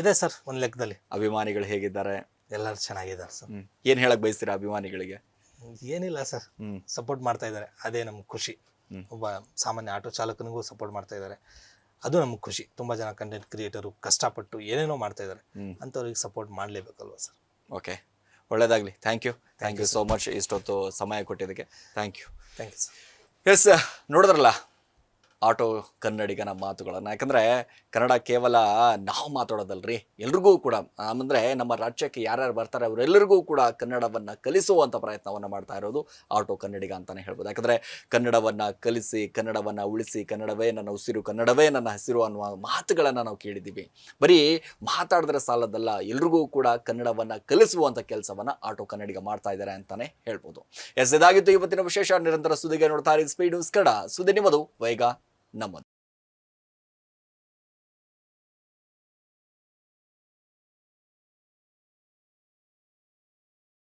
ಇದೆ ಸರ್, ಒಂದು ಲೆಕ್ಕದಲ್ಲಿ. ಅಭಿಮಾನಿಗಳು ಹೇಗಿದ್ದಾರೆ? ಎಲ್ಲರೂ ಚೆನ್ನಾಗಿದ್ದಾರೆ ಸರ್. ಏನು ಹೇಳಕ್ ಬಯಸ್ತೀರಾ ಅಭಿಮಾನಿಗಳಿಗೆ? ಏನಿಲ್ಲ ಸರ್, ಸಪೋರ್ಟ್ ಮಾಡ್ತಾ ಇದ್ದಾರೆ, ಅದೇ ನಮ್ಗೆ ಖುಷಿ. ಒಬ್ಬ ಸಾಮಾನ್ಯ ಆಟೋ ಚಾಲಕನಿಗೂ ಸಪೋರ್ಟ್ ಮಾಡ್ತಾ ಇದ್ದಾರೆ, ಅದು ನಮ್ಗೆ ಖುಷಿ. ತುಂಬ ಜನ ಕಂಟೆಂಟ್ ಕ್ರಿಯೇಟರು ಕಷ್ಟಪಟ್ಟು ಏನೇನೋ ಮಾಡ್ತಾ ಇದ್ದಾರೆ, ಅಂಥವ್ರಿಗೆ ಸಪೋರ್ಟ್ ಮಾಡಲೇಬೇಕಲ್ವ ಸರ್. ಓಕೆ, ಒಳ್ಳೆಯದಾಗಲಿ. ಥ್ಯಾಂಕ್ ಯು ಸೋ ಮಚ್ ಇಷ್ಟೊತ್ತು ಸಮಯ ಕೊಟ್ಟಿದ್ದಕ್ಕೆ. Thank you sir. ಎಸ್, ನೋಡಿದ್ರಲ್ಲ ಆಟೋ ಕನ್ನಡಿಗನ ಮಾತುಗಳನ್ನು. ಯಾಕಂದರೆ ಕನ್ನಡ ಕೇವಲ ನಾವು ಮಾತಾಡೋದಲ್ರಿ, ಎಲ್ರಿಗೂ ಕೂಡ ಅಂದರೆ ನಮ್ಮ ರಾಜ್ಯಕ್ಕೆ ಯಾರ್ಯಾರು ಬರ್ತಾರೆ ಅವರೆಲ್ಲರಿಗೂ ಕೂಡ ಕನ್ನಡವನ್ನು ಕಲಿಸುವಂಥ ಪ್ರಯತ್ನವನ್ನು ಮಾಡ್ತಾ ಇರೋದು ಆಟೋ ಕನ್ನಡಿಗ ಅಂತಲೇ ಹೇಳ್ಬೋದು. ಯಾಕಂದರೆ ಕನ್ನಡವನ್ನು ಕಲಿಸಿ, ಕನ್ನಡವನ್ನು ಉಳಿಸಿ, ಕನ್ನಡವೇ ನನ್ನ ಉಸಿರು, ಕನ್ನಡವೇ ನನ್ನ ಹಸಿರು ಅನ್ನುವ ಮಾತುಗಳನ್ನು ನಾವು ಕೇಳಿದ್ದೀವಿ. ಬರೀ ಮಾತಾಡಿದ್ರೆ ಸಾಲದಲ್ಲ, ಎಲ್ರಿಗೂ ಕೂಡ ಕನ್ನಡವನ್ನು ಕಲಿಸುವಂಥ ಕೆಲಸವನ್ನು ಆಟೋ ಕನ್ನಡಿಗ ಮಾಡ್ತಾ ಇದ್ದಾರೆ ಅಂತಲೇ ಹೇಳ್ಬೋದು. ಎಸ್, ಇದಾಗಿತ್ತು ಇವತ್ತಿನ ವಿಶೇಷ. ನಿರಂತರ ಸುದ್ದಿಗೆ ನೋಡ್ತಾ ಇರಿ ಸ್ಪೀಡ್ ನ್ಯೂಸ್ ಕನ್ನಡ. ಸುದ್ದಿ ನಿಮ್ಮದು, ವೇಗ ನಮ್ಮದು.